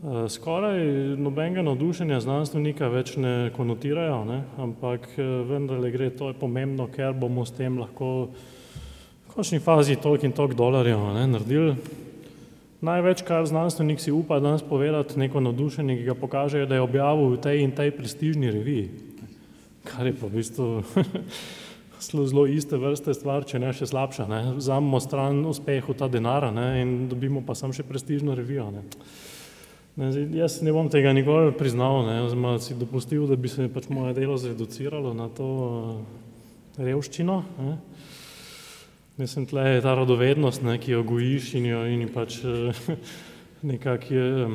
Skoraj nobenega navdušenja znanstvenika več ne konotirajo, ne, ampak vendarle gre, to je pomembno, ker bomo s tem lahko v končni fazi toliko in toliko dolarjev naredili. Največ, kar znanstvenik si upa danes povedati, neko navdušenje, ki ga pokaže, da je objavil v tej in tej prestižni reviji. Kar je pa v bistvu zelo iste vrste stvar, če ne še slabša. Ne. Vzamemo stran uspehu ta denar in dobimo pa samo še prestižno revijo. Ne. Jaz ne bom tega nikoli priznal, oziroma si dopustil, da bi se pač moje delo zreduciralo na to revščino. Ne. Mislim, tle je ta radovednost, ne, ki jo gojiš in pač nekako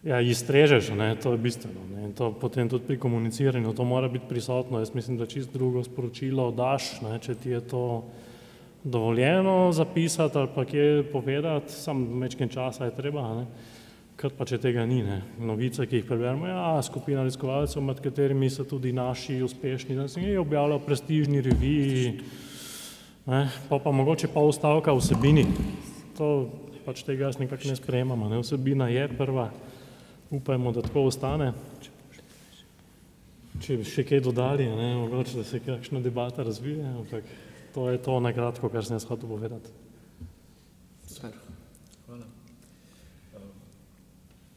iztrežeš, ne, to je bistveno. Ne, in to potem tudi pri komuniciranju, to mora biti prisotno. Jaz mislim, da čisto drugo sporočilo daš, ne, če ti je to dovoljeno zapisati ali pa kje povedati, samo mečken časa je treba, ne, kar pa če tega ni, ne. Novice, ki jih preberemo, skupina raziskovalcev, med katerimi so tudi naši uspešni, da se je objavljal v prestižni reviji, ne, pa mogoče pol stavka vsebini. To pač tega jaz nekako ne sprejemamo, ne. Vsebina je prva, upajmo, da tako ostane. Če bi še kaj dodali, ne, mogoče, da se kakšna debata razvije, ampak to je to nakratko, kar sem jaz hotel povedati. Super. Hvala.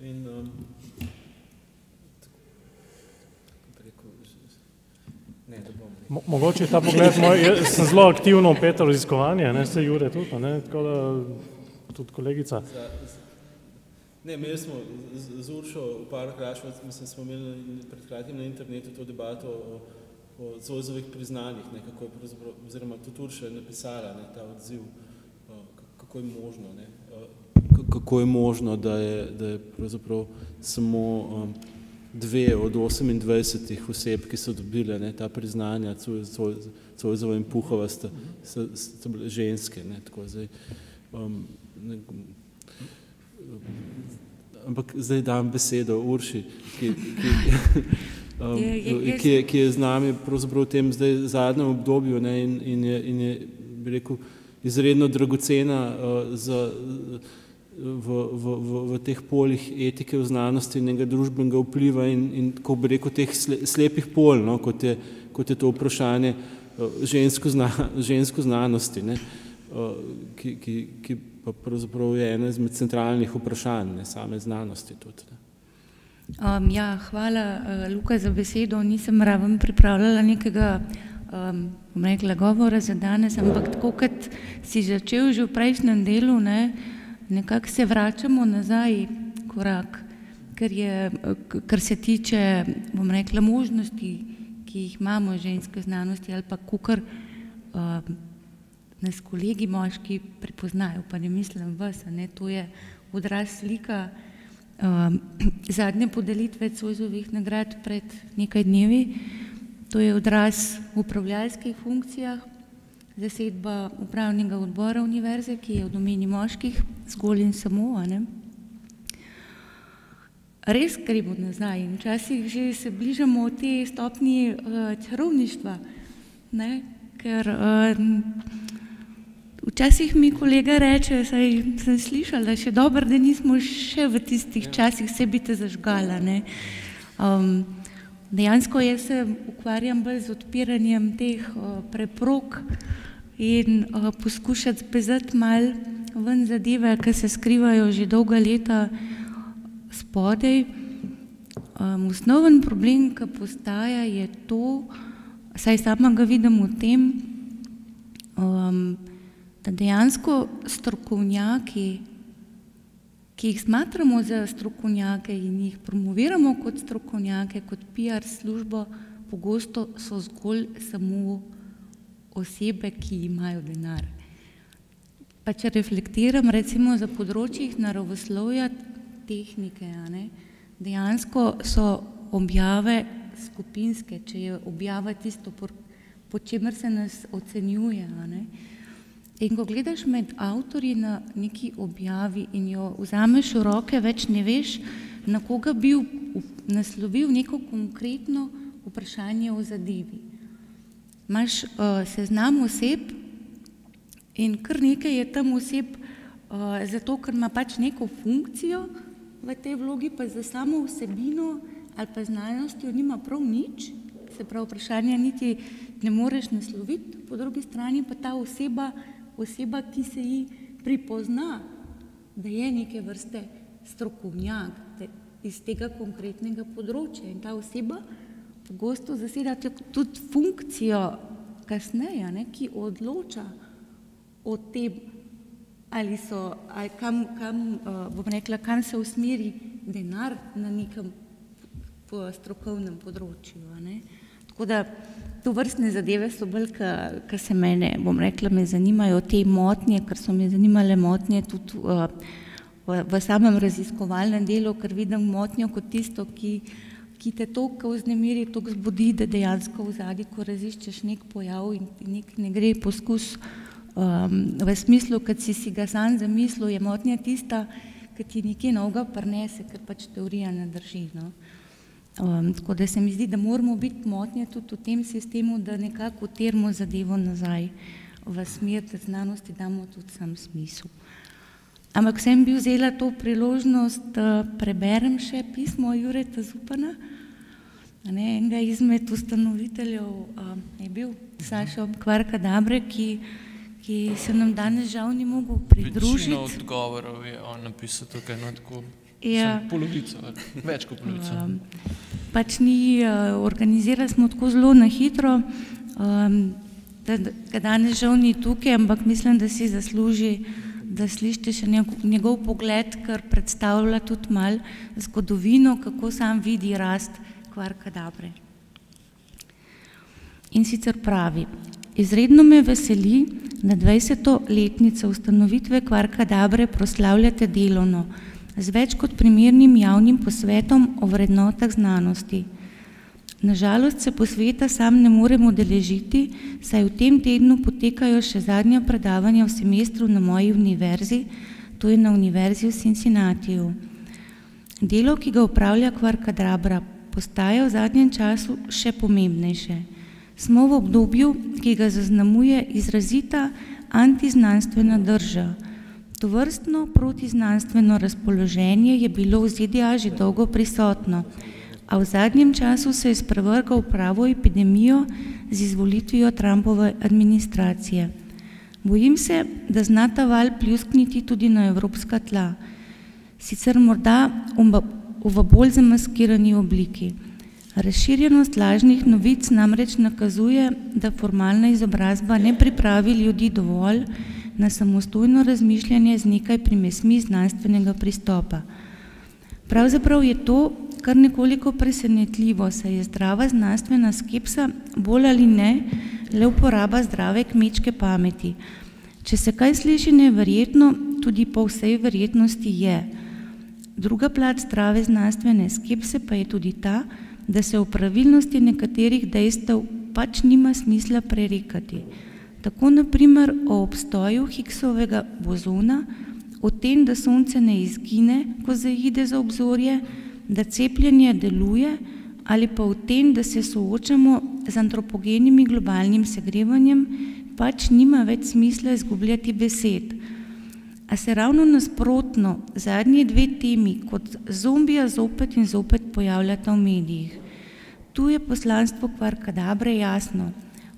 In mogoče ta pogled moj, jaz sem zelo aktivno vpet v raziskovanje, ne, se Jure tudi, ne, tako da tudi kolegica. Ne, imeli smo z Uršo v Parkraš, mislim, smo imeli pred kratkim na internetu to debato o Zoisovih priznanjih, ne, kako je pravzaprav, oziroma tudi Urša je napisala, ne, ta odziv, kako je možno, ne, kako je možno, da je pravzaprav samo 2 od 28 oseb, ki so dobile, ne, ta priznanja, Zoisova in Puhova sta bile ženske, ne, tako zdaj. Ampak zdaj dam besedo Urši, ki je z nami pravzaprav v tem zdaj zadnjem obdobju, ne, in je, bi rekel, izredno dragocena v teh poljih etike v znanosti in njega družbenega vpliva in kako bi rekel, teh slepih polj, no, kot je to vprašanje žensko znanosti, ne, ki pa pravzaprav je ena izmed centralnih vprašanj, ne, same znanosti tudi. Hvala, Luka, za besedo. Nisem raven pripravljala nekega govora za danes, ampak tako, kot si začel že v prejšnjem delu, ne, nekako se vračamo nazaj korak, kar se tiče, bom rekla, možnosti, ki jih imamo ženske znanosti ali pa kakor nas kolegi moški prepoznajo, pa ne mislim vas, ne, to je odraz slika zadnje podelitve Zoisovih nagrad pred nekaj dnevi. To je odraz v upravljalskih funkcijah, zasedba upravnega odbora univerze, ki je v domeni moških, zgolj in samo. Ne? Res gremo nazaj in včasih že se bližamo te stopnji čarovništva, ne? Ker včasih mi kolega reče, saj sem slišala, še dobro, da nismo še v tistih časih se bi te zažgala. Ne? Dejansko jaz se ukvarjam bolj z odpiranjem teh preprog in poskušati spezati malo ven zadeve, ki se skrivajo že dolga leta spodaj. Osnoven problem, ki postaja, je to, saj sama ga vidim v tem, da dejansko strokovnjaki, ki jih smatramo za strokovnjake in jih promoviramo kot strokovnjake, kot PR službo, pogosto so zgolj samo osebe, ki imajo denar. Pa če reflektiram recimo za področjih naravoslovja, tehnike, ne? Dejansko so objave skupinske, če je objava tisto, po čemer se nas ocenjuje. Ne? In ko gledaš med avtorji na neki objavi in jo vzameš v roke, več ne veš, na koga bi naslovil neko konkretno vprašanje o zadevi. Imaš seznam oseb in kar nekaj je tam oseb zato, ker ima pač neko funkcijo v tej vlogi, pa za samo vsebino ali pa znanostjo nima prav nič, se pravi vprašanja niti ne moreš nasloviti, po drugi strani pa ta oseba, ki se ji pripozna, da je neke vrste strokovnjak iz tega konkretnega področja in ta oseba pogosto zaseda tudi funkcijo kasneje, ne, ki odloča o tem, ali kam se usmeri denar na nekem strokovnem področju. Ne. Tako da tovrstne zadeve so bolj, ki se mene, me zanimajo te motnje, ker so me zanimale motnje tudi v samem raziskovalnem delu, ker vidim motnjo kot tisto, ki te toliko vznemiri, toliko zbudi, da dejansko v zadnji, ko raziščeš nek pojav in ne gre poskus v smislu, kad si ga sam zamislil, je motnja tista, ki ti nekaj novega prinese, ker pač teorija ne drži. No? Tako da se mi zdi, da moramo biti motnje tudi v tem sistemu, da nekako utirimo zadevo nazaj v smer, da znanosti damo tudi sam smisel. Ampak sem bi vzela to priložnost, da preberem še pismo Jureta Zupana, enega izmed ustanoviteljev je bil Sašo Kvarkadabre, ki se nam danes žal ni mogel pridružiti. Večino odgovorov je on napisal tukaj, no tako polovico, več kot polovico. Pač ni, organizirali smo tako zelo na hitro, da danes žal ni tukaj, ampak mislim, da si zasluži, da slišite še njegov pogled, ker predstavlja tudi malo zgodovino, kako sam vidi rast Kvarkadabre. In sicer pravi: izredno me veseli, da 20-letnico ustanovitve Kvarkadabre proslavljate delovno, z več kot primernim javnim posvetom o vrednotah znanosti. Nažalost se posveta sam ne morem udeležiti, saj v tem tednu potekajo še zadnja predavanja v semestru na moji univerzi, to je na univerzi v Cincinnatiju. Delo, ki ga upravlja Kvarkadabra, postaja v zadnjem času še pomembnejše. Smo v obdobju, ki ga zaznamuje izrazita antiznanstvena drža. Tovrstno protiznanstveno razpoloženje je bilo v ZDA že dolgo prisotno, a v zadnjem času se je sprevrgal v pravo epidemijo z izvolitvijo Trumpove administracije. Bojim se, da zna ta val pljuskniti tudi na evropska tla, sicer morda v bolj zamaskirani obliki. Razširjenost lažnih novic namreč nakazuje, da formalna izobrazba ne pripravi ljudi dovolj, na samostojno razmišljanje z nekaj primesmi znanstvenega pristopa. Pravzaprav je to kar nekoliko presenetljivo, saj je zdrava znanstvena skepsa bolj ali ne le uporaba zdrave kmečke pameti. Če se kaj sliši neverjetno, tudi po vsej verjetnosti je. Druga plat zdrave znanstvene skepse pa je tudi ta, da se o pravilnosti nekaterih dejstev pač nima smisla prerekati. Tako na primer o obstoju Higgsovega bozona, o tem, da sonce ne izgine, ko zaide za obzorje, da cepljenje deluje, ali pa o tem, da se soočamo z antropogenim globalnim segrevanjem, pač nima več smisla izgubljati besed. A se ravno nasprotno zadnji dve temi kot zombija zopet in zopet pojavljata v medijih. Tu je poslanstvo Kvarkadabre jasno.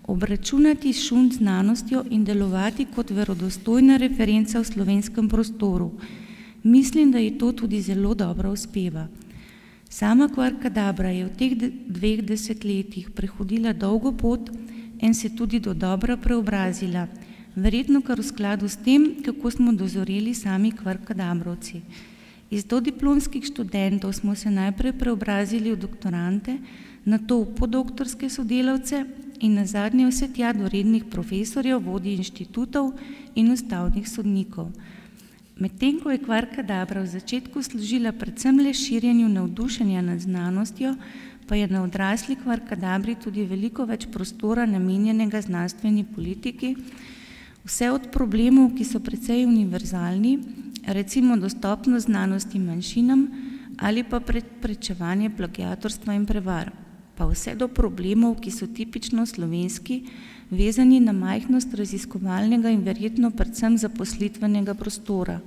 Obračunati s šund znanostjo in delovati kot verodostojna referenca v slovenskem prostoru. Mislim, da je to tudi zelo dobro uspeva. Sama Kvarkadabra je v teh 2 desetletjih prehodila dolgo pot in se tudi do dobra preobrazila, verjetno kar v skladu s tem, kako smo dozoreli sami Kvarkadabrovci. Iz dodiplomskih študentov smo se najprej preobrazili v doktorante, nato v podoktorske sodelavce in nazadnje vse tja do rednih profesorjev, vodij inštitutov in ustavnih sodnikov. Medtem ko je Kvarkadabra v začetku služila predvsem le širjenju navdušenja nad znanostjo, pa je na odrasli Kvarkadabri tudi veliko več prostora namenjenega znanstveni politiki, vse od problemov, ki so precej univerzalni, recimo dostopnost znanosti manjšinam ali pa preprečevanje plagiatorstva in prevar, pa vse do problemov, ki so tipično slovenski, vezani na majhnost raziskovalnega in verjetno predvsem zaposlitvenega prostora.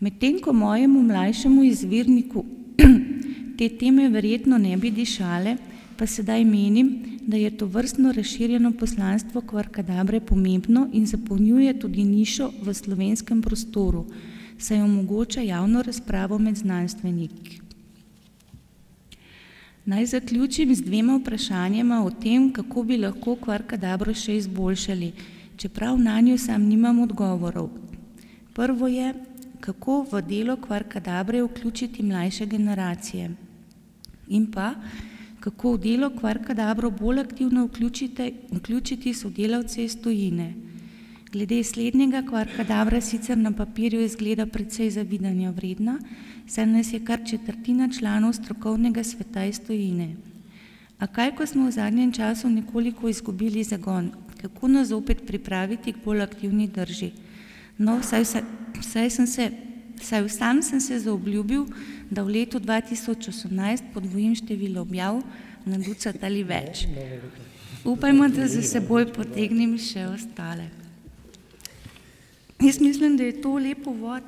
Medtem ko mojemu mlajšemu izvirniku te teme verjetno ne bi dišale, pa sedaj menim, da je to vrstno razširjeno poslanstvo Kvarkadabre pomembno in zapolnjuje tudi nišo v slovenskem prostoru, saj omogoča javno razpravo med znanstveniki. Naj zaključim z 2 vprašanjima o tem, kako bi lahko Kvarkadabro še izboljšali, čeprav nanjo sam nimam odgovorov. Prvo je, kako v delo Kvarkadabre vključiti mlajše generacije in pa, kako v delo Kvarkadabro bolj aktivno vključiti sodelavce iz tujine. Glede slednjega Kvarkadabra sicer na papirju izgleda precej zavidanja vredna, saj nas je kar 1/4 članov strokovnega sveta iz tujine. A kaj, ko smo v zadnjem času nekoliko izgubili zagon, kako nas zopet pripraviti k bolj aktivni drži? No, sam sem se zaobljubil, da v letu 2018 podvojim število objav na ducat ali več. Upajmo, da za seboj potegnem še ostale. Jaz mislim, da je to lep uvod,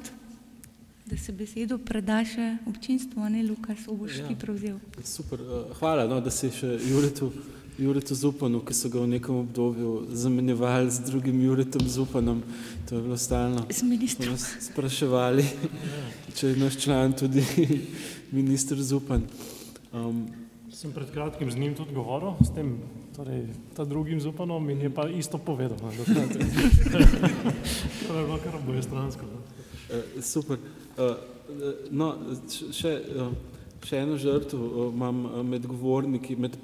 da se besedo preda še občinstvu, a ne Lukas, boš ti prevzel. Super, hvala, da si še Juretu Zupanu, ki so ga v nekem obdobju zamenjevali z drugim Juretom Zupanom. To je bilo stalno. Z ministrom. Spraševali, če je naš član tudi minister Zupan. Sem pred kratkim z njim tudi govoril, s tem, torej, ta drugim Zupanom in je pa isto povedal. To je bilo kar obojestransko. Super. No, še eno žrtvo imam med govorniki, med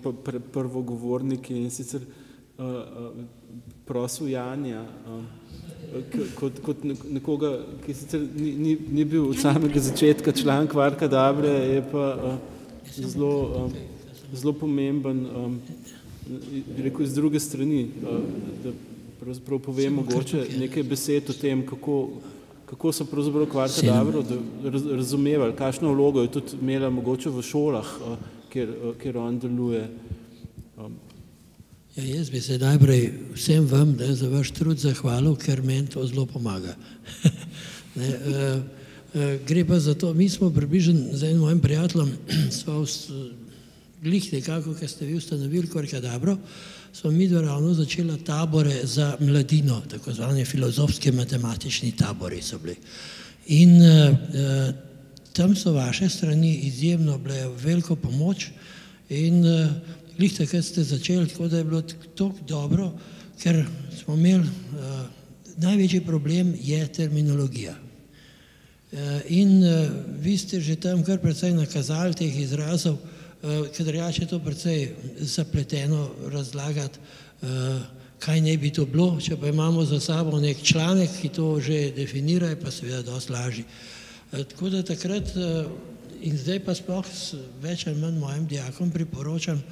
prvogovorniki in sicer prosil Janja, kot nekoga, ki sicer ni bil od samega začetka član Kvarkadabre, je pa zelo pomemben, bi rekel, iz druge strani, da pravzaprav povem mogoče nekaj besed o tem, kako so pravzaprav Kvarkadabro razumevali, kakšno vlogo je tudi imela mogoče v šolah, kjer on deluje. Ja, jaz bi se najprej vsem vam za vaš trud zahvalil, ker meni to zelo pomaga. Gre pa za to, mi smo približno z enim mojim prijateljem, sva glih nekako, ko ste vi ustanovili Kvarkadabro, smo mi ravno začela tabore za mladino, tako zvane filozofske matematični tabori so bili. In tam so vaše strani izjemno bile veliko pomoč in glih takrat ste začeli, tako da je bilo tako dobro, ker smo imeli največji problem je terminologija. In vi ste že tam kar precej nakazali teh izrazov, ker drugače je to precej zapleteno razlagati, kaj naj bi to bilo, če pa imamo za sabo nek članek, ki to že definira, je pa seveda dosti lažji. Tako da takrat in zdaj pa sploh več ali manj mojim dijakom priporočam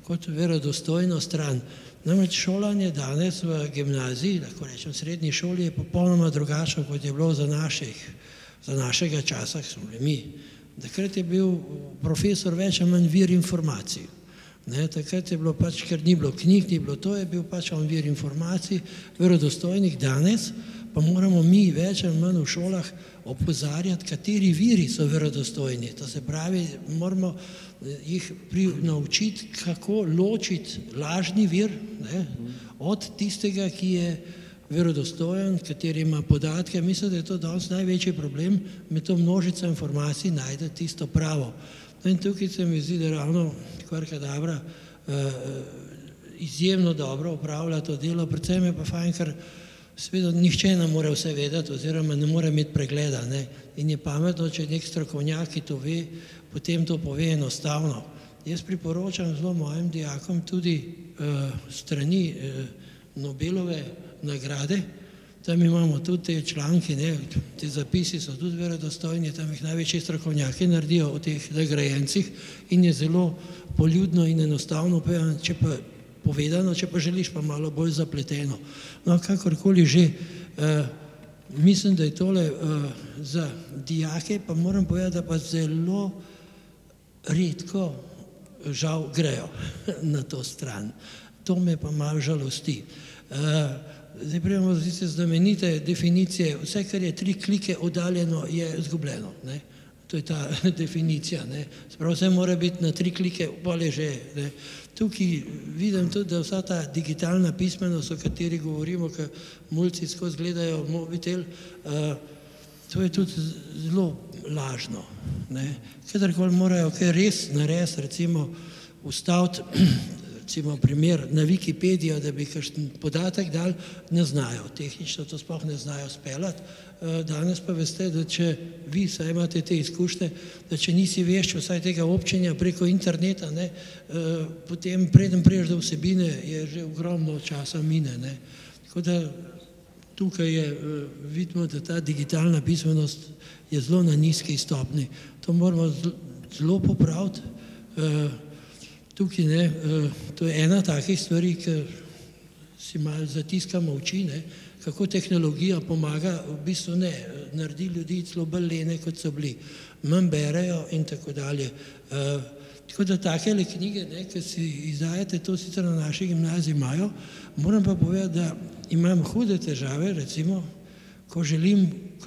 kot verodostojno stran. Namreč šolanje danes v gimnaziji, lahko rečem srednji šoli, je popolnoma drugačno, kot je bilo za našega časa, ki smo bili mi. Takrat je bil profesor več ali manj vir informacij. Takrat je bilo pač, ker ni bilo knjig, ni bilo to, je bil pač on vir informacij, verodostojnih. Danes pa moramo mi več ali manj v šolah opozarjati, kateri viri so verodostojni. To se pravi, moramo jih naučiti, kako ločiti lažni vir od tistega, ki je verodostojen, kateri ima podatke. Mislim, da je to danes največji problem, med to množico informacij najde tisto pravo. In tukaj se mi zdi, da ravno Kvarkadabra izjemno dobro upravlja to delo, predvsem je pa fajn, ker seveda nihče ne more vse vedeti oziroma ne more imeti pregleda. In je pametno, če nek strokovnjak, ki to ve, potem to pove enostavno. Jaz priporočam zelo mojim dijakom tudi strani Nobelove nagrade, tam imamo tudi te članki, te zapisi so tudi verodostojni, tam jih največji strokovnjaki naredijo o teh nagrajencih in je zelo poljudno in enostavno povedano, če pa želiš pa malo bolj zapleteno. No, kakorkoli že, mislim, da je tole za dijake, pa moram povedati, da pa zelo redko žal grejo na to stran. To me pa malo žalosti. Zdaj prijemo do tiste znamenite definicije, vse, kar je 3 klike oddaljeno, je izgubljeno. To je ta definicija. Sprav vse mora biti na 3 klike, bolje že. Tukaj vidim tudi, da vsa ta digitalna pismenost, o kateri govorimo, ker mulci skozi gledajo mobitel, to je tudi zelo lažno. Kadarkoli morajo kaj res narediti, recimo ustaviti, recimo primer na Wikipedijo, da bi kakšen podatek dal, ne znajo. Tehnično to sploh ne znajo speljati. Danes pa veste, da če vi saj imate te izkušnje, da če nisi vešč vsaj tega občenja preko interneta, potem preden priješ do vsebine, je že ogromno časa mine. Tako da tukaj je, vidimo, da ta digitalna pismenost je zelo na nizki stopni. To moramo zelo popraviti. Tukaj to je ena takih stvari, ki si malo zatiskamo oči, kako tehnologija pomaga, v bistvu ne, naredi ljudi celo bolj lene, kot so bili, manj berejo in tako dalje. Tako da takele knjige, ki si izdajate, to sicer na naši gimnaziji imajo, moram pa povedati, da imam hude težave, recimo, ko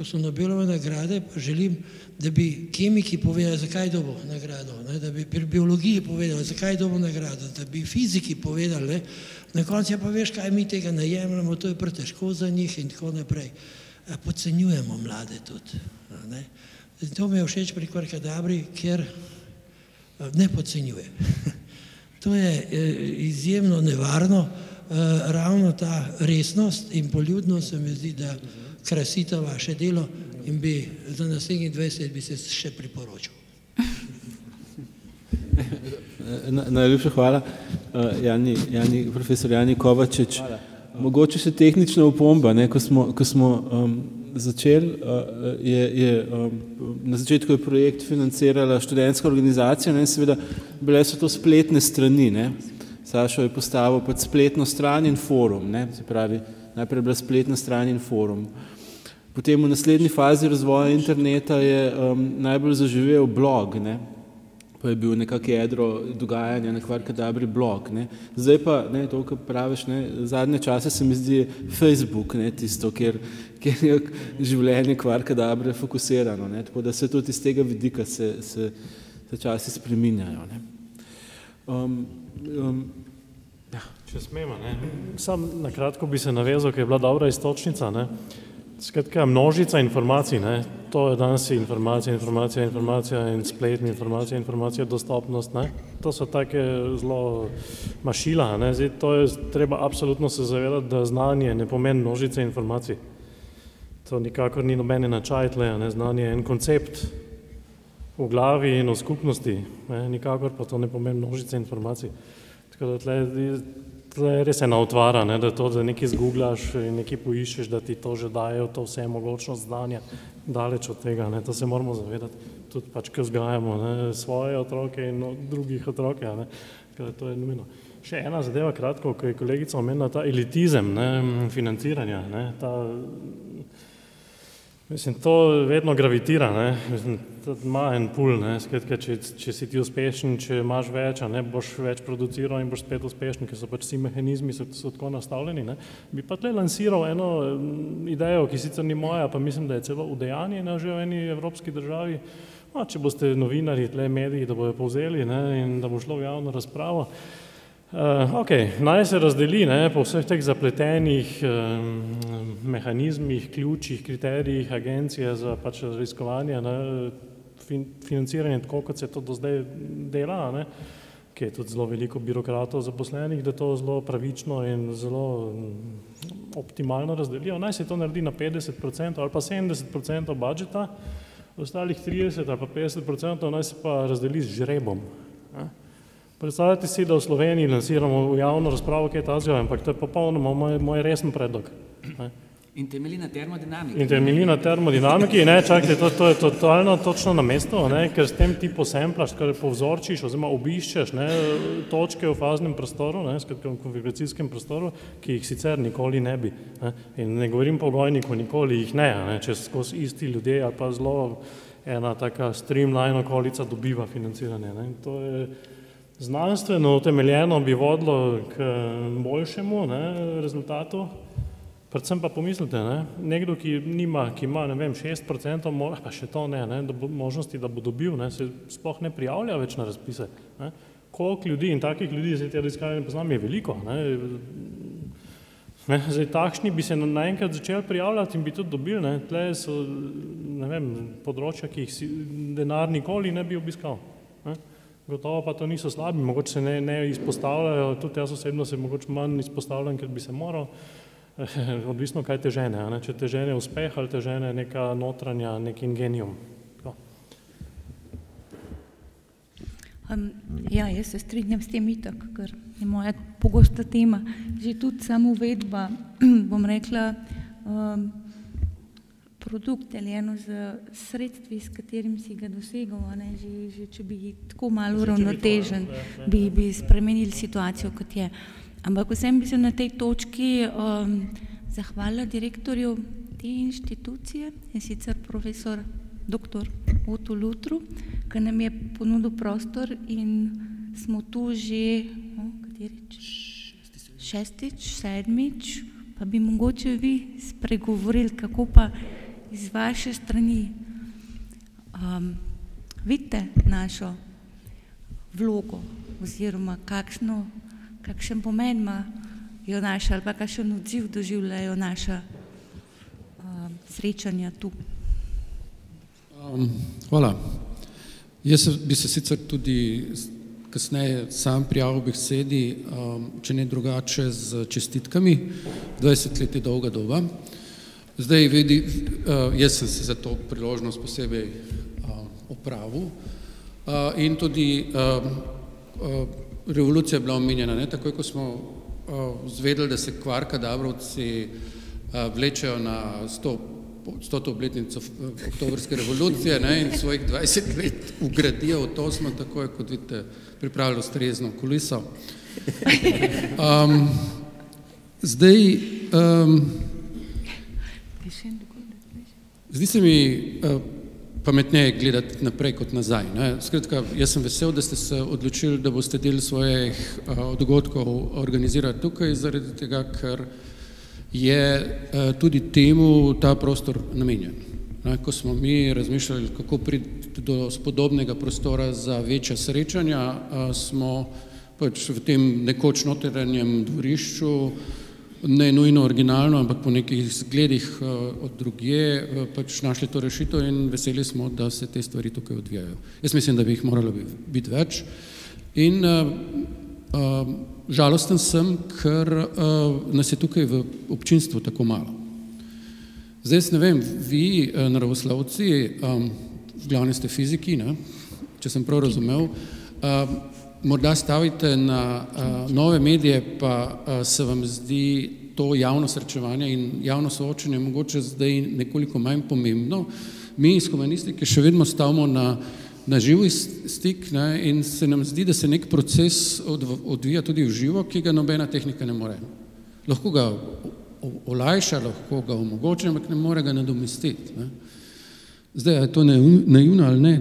so Nobelove nagrade, pa želim, da bi kemiki povedali, zakaj dobo nagrado, da bi pri biologiji povedali, zakaj dobo nagrado, da bi fiziki povedali, na koncu pa veš, kaj mi tega ne jemljamo, to je pretežko za njih in tako naprej. Podcenjujemo mlade tudi. To mi je všeč pri Kvarkadabri, ker ne podcenjuje. To je izjemno nevarno, ravno ta resnost in poljudnost se mi zdi, da krasita vaše delo in bi za naslednjih 20 bi se še priporočil. Najlepša hvala, profesor Jani Kovačič. Mogoče še tehnična opomba, ko smo začeli, na začetku je projekt financirala študentska organizacija, seveda bile so to spletne strani. Sašo je postavil spletno stran in forum, se pravi, najprej je bila spletna stran in forum. Potem v naslednji fazi razvoja interneta je najbolj zaživel blog, pa je bil nekako jedro dogajanja na Kvarkadabri blog. Zdaj pa, to, kar praviš, zadnje čase se mi zdi Facebook, tisto, kjer je življenje Kvarkadabre fokusirano. Tako da se tudi iz tega vidika se časi spreminjajo. Če smemo, sam na kratko bi se navezal, ker je bila dobra istočnica. Skratka, množica informacij, ne? To je danes informacija in spletna informacija, dostopnost, ne? To so take zelo mašila, ne? Zdaj, to je treba absolutno se zavedati, da znanje ne pomeni množice informacij. To nikakor ni nobene načaj tle, ne? Znanje je en koncept v glavi in v skupnosti, ne? Nikakor pa to ne pomeni množice informacij. Tako da tle je res ena otvara, ne, da to, da nekaj zgooglaš in nekaj poiščeš, da ti to že dajo, to vse mogočnost znanja, daleč od tega, ne, to se moramo zavedati, tudi pač, ko vzgajamo, ne, svoje otroke in drugih otroke, ne, tako da to je nujno. Še ena zadeva kratko, ko je kolegica omenila ta elitizem, ne, financiranja, ne, mislim, to vedno gravitira, ne, mislim, to ima en pul, ne, skratka, če si ti uspešen, če imaš več, a ne, boš več produciral in boš spet uspešen, ker so pač vsi mehanizmi so tako nastavljeni, ne, bi pa tle lansiral eno idejo, ki sicer ni moja, pa mislim, da je celo udejanjena že v eni evropski državi, no, če boste novinarji, tle mediji, da bojo povzeli, ne, in da bo šlo v javno razpravo. Ok, naj se razdeli, ne, po vseh teh zapletenih mehanizmih, ključih, kriterijih agencije za pač raziskovanje, ne, financiranje tako, kot se to do zdaj dela, ne, ki je tudi zelo veliko birokratov zaposlenih, da to zelo pravično in zelo optimalno razdelijo. Naj se to naredi na 50% ali pa 70% budžeta, ostalih 30 ali pa 50% naj se pa razdeli z žrebom. Ne. Predstavljate si, da v Sloveniji lansiramo v javno razpravo, kaj je ta zjo, ampak to je popolnoma moj resen predlog. Ne. In temelji na termodinamiki. In temelji na termodinamiki, ne, čakajte, to je totalno točno na mesto, ne, ker s tem ti posemplaš, kar povzorčiš, oziroma obiščeš, ne, točke v faznem prostoru, ne, skratka v konfiguracijskem prostoru, ki jih sicer nikoli ne bi. Ne. In ne govorim pogojniku, nikoli jih ne, če skozi isti ljudje ali pa zelo ena taka streamline okolica dobiva financiranje. Ne. To je znanstveno utemeljeno bi vodilo k boljšemu, ne, rezultatu. Predvsem pa pomislite, ne, nekdo, ki ima, ne vem, 6%, pa še to ne, možnosti, da bo dobil, ne, se sploh ne prijavlja več na razpise. Ne. Koliko ljudi in takih ljudi, zdaj te raziskave ne poznam, je veliko. Ne. Ne, zdaj takšni bi se naenkrat začeli prijavljati in bi tudi dobili, ne. Tle so, ne vem, področja, ki jih denar nikoli ne bi obiskal. Ne. Gotovo pa to niso slabi, mogoče se ne izpostavljajo, tudi jaz osebno se mogoče manj izpostavljam, ker bi se moral, odvisno kaj te žene, ne? Če te žene uspeh ali te žene neka notranja, nek ingenium. Ja, jaz se strinjam s tem itak, ker je moja pogosta tema. Že tudi samo uvedba, bom rekla, produkt ali eno z sredstvi, s katerim si ga dosegal, ne, že če bi tako malo uravnotežen, bi spremenili situacijo, kot je. Ampak vsem bi se na tej točki zahvalila direktorju te inštitucije, in sicer profesor dr. Otu Lutru, ki nam je ponudil prostor in smo tu že, šestič, sedmič, pa bi mogoče vi spregovorili, kako pa iz vaše strani vidite našo vlogo oziroma kakšen pomen imajo naša ali pa kakšen odziv doživljajo naša srečanja tu. Hvala. Jaz bi se sicer tudi kasneje sam prijavil k besedi, če ne drugače z čestitkami, 20 let je dolga doba. Zdaj vidi, jaz sem se za to priložnost posebej opravil in tudi revolucija je bila omenjena, ne, takoj, ko smo zvedeli, da se kvarkadabrovci vlečejo na 100. obletnico oktobrske revolucije, ne, in svojih 20 let ugradijo v to, smo takoj, kot vidite, pripravili ustrezno kuliso. Zdi se mi pametneje gledati naprej kot nazaj. Ne. Skratka, jaz sem vesel, da ste se odločili, da boste del svojih dogodkov organizirali tukaj, zaradi tega, ker je tudi temu ta prostor namenjen. Ne. Ko smo mi razmišljali, kako priti do spodobnega prostora za večja srečanja, smo pač v tem nekoč notranjem dvorišču ne nujno originalno, ampak po nekih zgledih od drugje pač našli to rešitev in veseli smo, da se te stvari tukaj odvijajo. Jaz mislim, da bi jih moralo biti več in žalosten sem, ker nas je tukaj v občinstvu tako malo. Zdaj, ne vem, vi, naravoslovci, v glavnem ste fiziki, ne? Če sem prav razumel, morda stavite na nove medije, pa se vam zdi to javno srečevanje in javno soočenje mogoče zdaj nekoliko manj pomembno. Mi iz humanistike še vedno stavimo na živi stik, ne, in se nam zdi, da se nek proces odvija tudi v živo, ki ga nobena tehnika ne more. Lahko ga olajša, lahko ga omogoča, ampak ne more ga nadomestiti. Ne. Zdaj, je to naivno ali ne?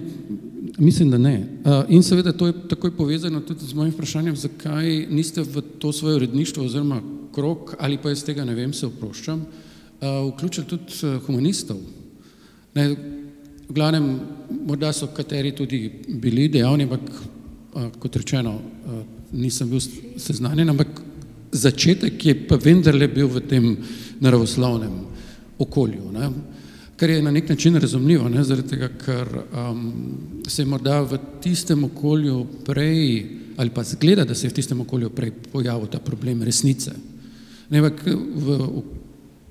Mislim, da ne. In seveda to je takoj povezano tudi z mojim vprašanjem, zakaj niste v to svoje uredništvo oziroma krog, ali pa iz tega, ne vem, se oproščam, vključili tudi humanistov. Ne, v glavnem, morda so kateri tudi bili dejavni, ampak kot rečeno, nisem bil seznanjen, ampak začetek je pa vendarle bil v tem naravoslovnem okolju, ne? Kar je na nek način razumljivo, ne, zaradi tega, ker se je morda v tistem okolju prej, ali pa zgleda, da se je v tistem okolju prej pojavil ta problem resnice. Ne, ampak v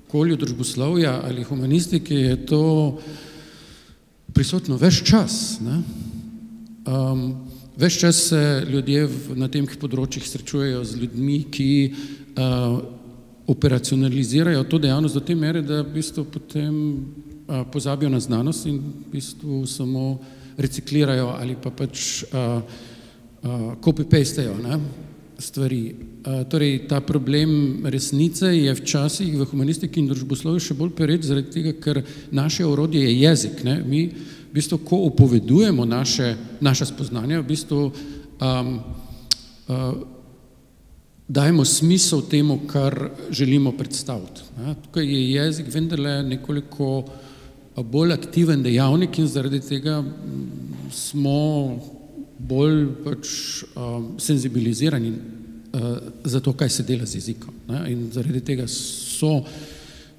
okolju družboslovja ali humanistike je to prisotno ves čas. Ne. Ves čas se ljudje na tem področjih srečujejo z ljudmi, ki operacionalizirajo to dejavnost do te mere, da v bistvu potem pozabijo na znanost in v bistvu samo reciklirajo ali pa pač copy-pastejo stvari. Torej, ta problem resnice je včasih v humanistiki in družboslovju še bolj pereč zaradi tega, ker naše orodje je jezik. Ne? Mi v bistvu, ko opovedujemo naša spoznanja, v bistvu dajemo smisel temu, kar želimo predstaviti. Tukaj je jezik vendarle nekoliko bolj aktiven dejavnik in zaradi tega smo bolj pač senzibilizirani za to, kaj se dela z jezikom. In zaradi tega so,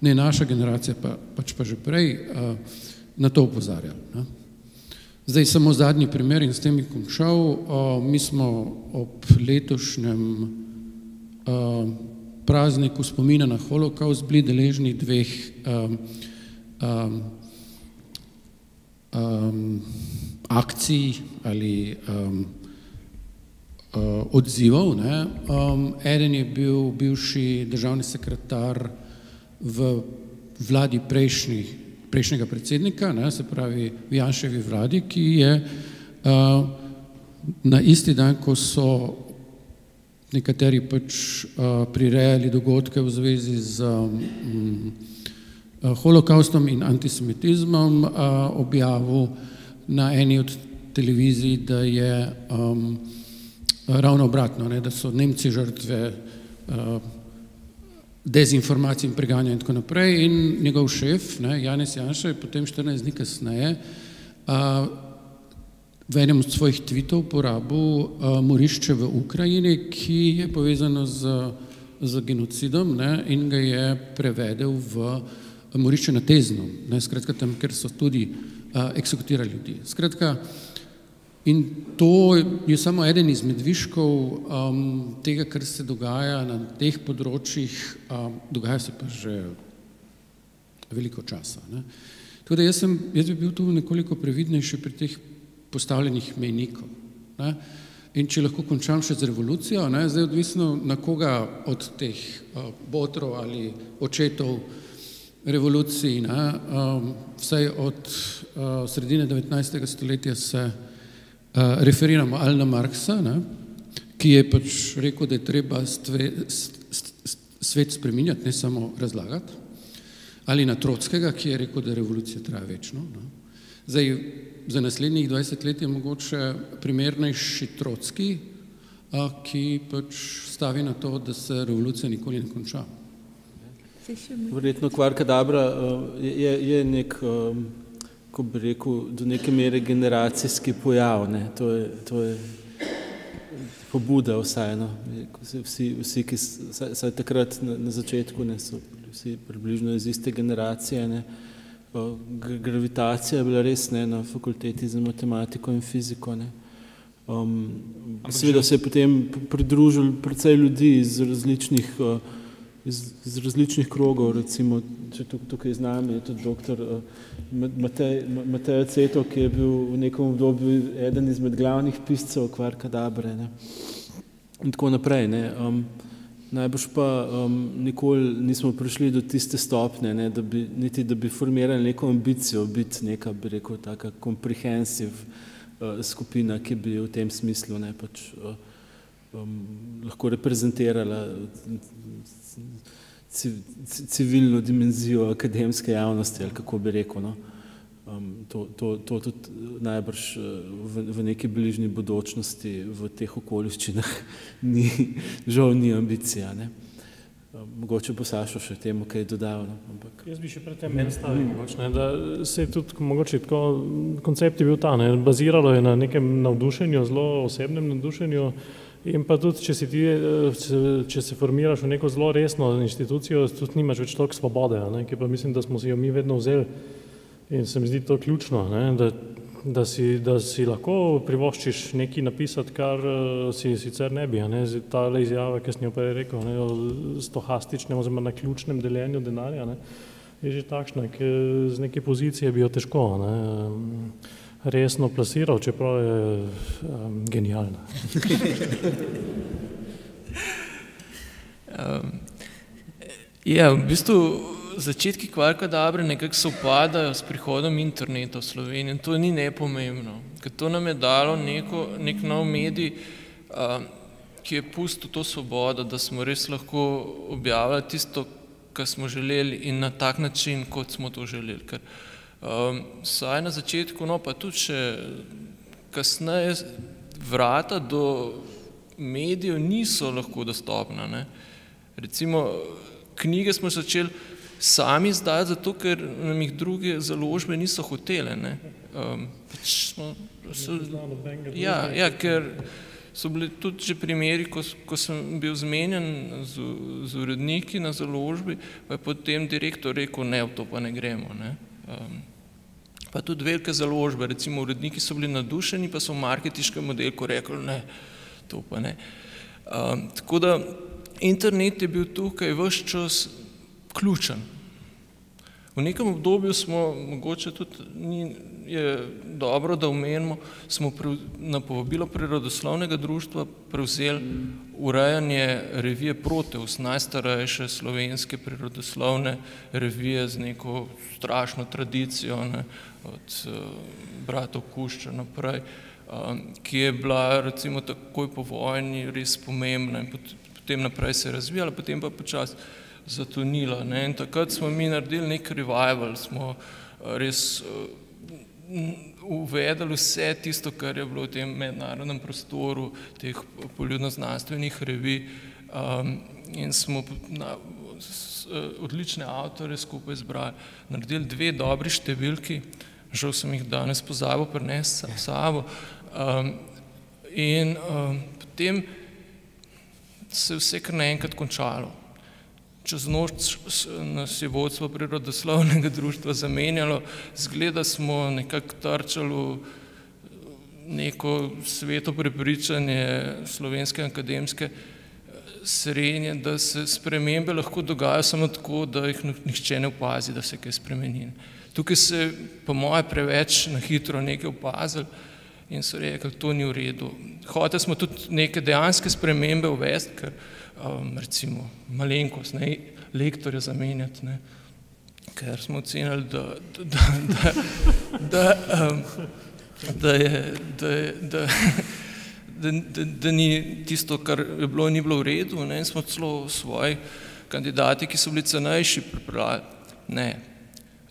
ne naša generacija, pač pa že prej, na to opozarjali. Zdaj samo zadnji primer in s tem bi končal. Mi smo ob letošnjem prazniku spomina na holokaust bili deležni dveh akcij ali odzivov. Ne. Eden je bil bivši državni sekretar v vladi prejšnjega predsednika, ne, se pravi v Janševi vladi, ki je na isti dan, ko so nekateri pač prirejali dogodke v zvezi z holokaustom in antisemitizmom, objavil na eni od televizij, da je ravno obratno, ne, da so Nemci žrtve dezinformacij in preganja in tako naprej, in njegov šef, ne, Janez Janša, je potem 14 dni kasneje v enem od svojih tweetov uporabil morišče v Ukrajini, ki je povezano z genocidom, ne, in ga je prevedel v morišče na Teznu, ne, skratka tam, ker so tudi eksekutirali ljudi. Skratka, in to je samo eden izmed viškov tega, kar se dogaja na teh področjih, dogaja se pa že veliko časa. Ne. Tako da jaz bi bil tu nekoliko previdnejši pri teh postavljenih mejnikov. Ne. In če lahko končam še z revolucijo, ne, zdaj odvisno na koga od teh botrov ali očetov revoluciji, ne, vsaj od sredine 19. stoletja se referiramo ali na Marksa, ne, ki je pač rekel, da je treba svet spreminjati, ne samo razlagati, ali na Trockega, ki je rekel, da revolucija traja večno. Ne. Zdaj, za naslednjih 20 let je mogoče primernejši Trockij, ki pač stavi na to, da se revolucija nikoli ne konča. Verjetno Kvar Kadabra je nek, ko bi rekel, do neke mere generacijski pojav. Ne. To je pobuda vsaj, vsi, ki saj takrat na začetku so vsi približno iz iste generacije, gravitacija je bila res na fakulteti za matematiko in fiziko. Seveda se je potem pridružil precej ljudi iz različnih krogov, recimo, če tukaj z nami je tudi doktor Matej Aceto, ki je bil v nekom obdobju eden izmed glavnih piscev Kvarkadabre, in tako naprej. Najbrž pa nikoli nismo prišli do tiste stopnje, niti da bi formirali neko ambicijo, biti neka, bi rekel, taka comprehensive skupina, ki bi v tem smislu lahko reprezentirala civilno dimenzijo akademske javnosti, ali kako bi rekel. To tudi najbrž v neki bližnji bodočnosti v teh okoliščinah žal ni ambicija. Mogoče bo Sašo še temu kaj dodal. Jaz bi še pred tem stavil, da se je tudi mogoče tako, koncept je bil ta, baziralo je na nekem navdušenju, zelo osebnem navdušenju, in pa tudi, če se formiraš v neko zelo resno inštitucijo, tudi nimaš več toliko svobode, ki pa mislim, da smo si jo mi vedno vzeli in se mi zdi to ključno, da si lahko privoščiš nekaj napisati, kar si sicer ne bi. Tale izjava, ki sem jo prej rekel, o stohastičnem oziroma na ključnem deljenju denarja, je že takšna, ki z neke pozicije bi jo težko resno plasiral, čeprav je genialna. V bistvu začetki Kvarkadabre nekako sovpadajo s prihodom interneta v Sloveniji in to ni nepomembno, ker to nam je dalo nek nov medij, ki je pustil to svobodo, da smo res lahko objavljali tisto, kar smo želeli in na tak način, kot smo to želeli. Ker saj na začetku, pa tudi še kasneje vrata do medijev niso lahko dostopna. Recimo, knjige smo začeli sami izdajati, zato ker nam jih druge založbe niso hotele. Ker so bili tudi že primeri, ko sem bil zmenjen z uredniki na založbi, pa je potem direktor rekel, ne, v to pa ne gremo. Pa tudi velike založbe, recimo uredniki so bili nadušeni, pa so v marketinškem oddelku rekli, ne, to pa ne. Tako da internet je bil tukaj ves čas ključen. V nekem obdobju smo, mogoče tudi je dobro, da omenimo, smo na povabilo Prirodoslovnega društva prevzeli urejanje revije Proteus, najstarejše slovenske prirodoslovne revije z neko strašno tradicijo, od bratov Kušča naprej, ki je bila recimo takoj po vojni res pomembna in potem naprej se je razvijala, potem pa počasi zatonila. In takrat smo mi naredili nek revival, smo res uvedli vse tisto, kar je bilo v tem mednarodnem prostoru, teh poljudnoznanstvenih revij in smo odlične avtore skupaj zbrali, naredili 2 dobri številki, žal sem jih danes pozabil prinesti s sabo, in potem se je vse kar naenkrat končalo. Čez noč nas je vodstvo Prirodoslovnega društva zamenjalo, zgleda smo nekako trčali v neko sveto prepričanje slovenske akademske srednje, da se spremembe lahko dogajajo samo tako, da jih nihče ne opazi, da se kaj spremeni. Tukaj se po moje preveč na hitro nekaj opazili in so rekli, to ni v redu. Hoteli smo tudi neke dejanske spremembe uvesti, ker recimo malenkost, lektorja zamenjati, ker smo ocenili, da ni tisto, kar je bilo, ni bilo v redu, in smo celo svoji kandidati, ki so bili cenejši, pripravili. Ne.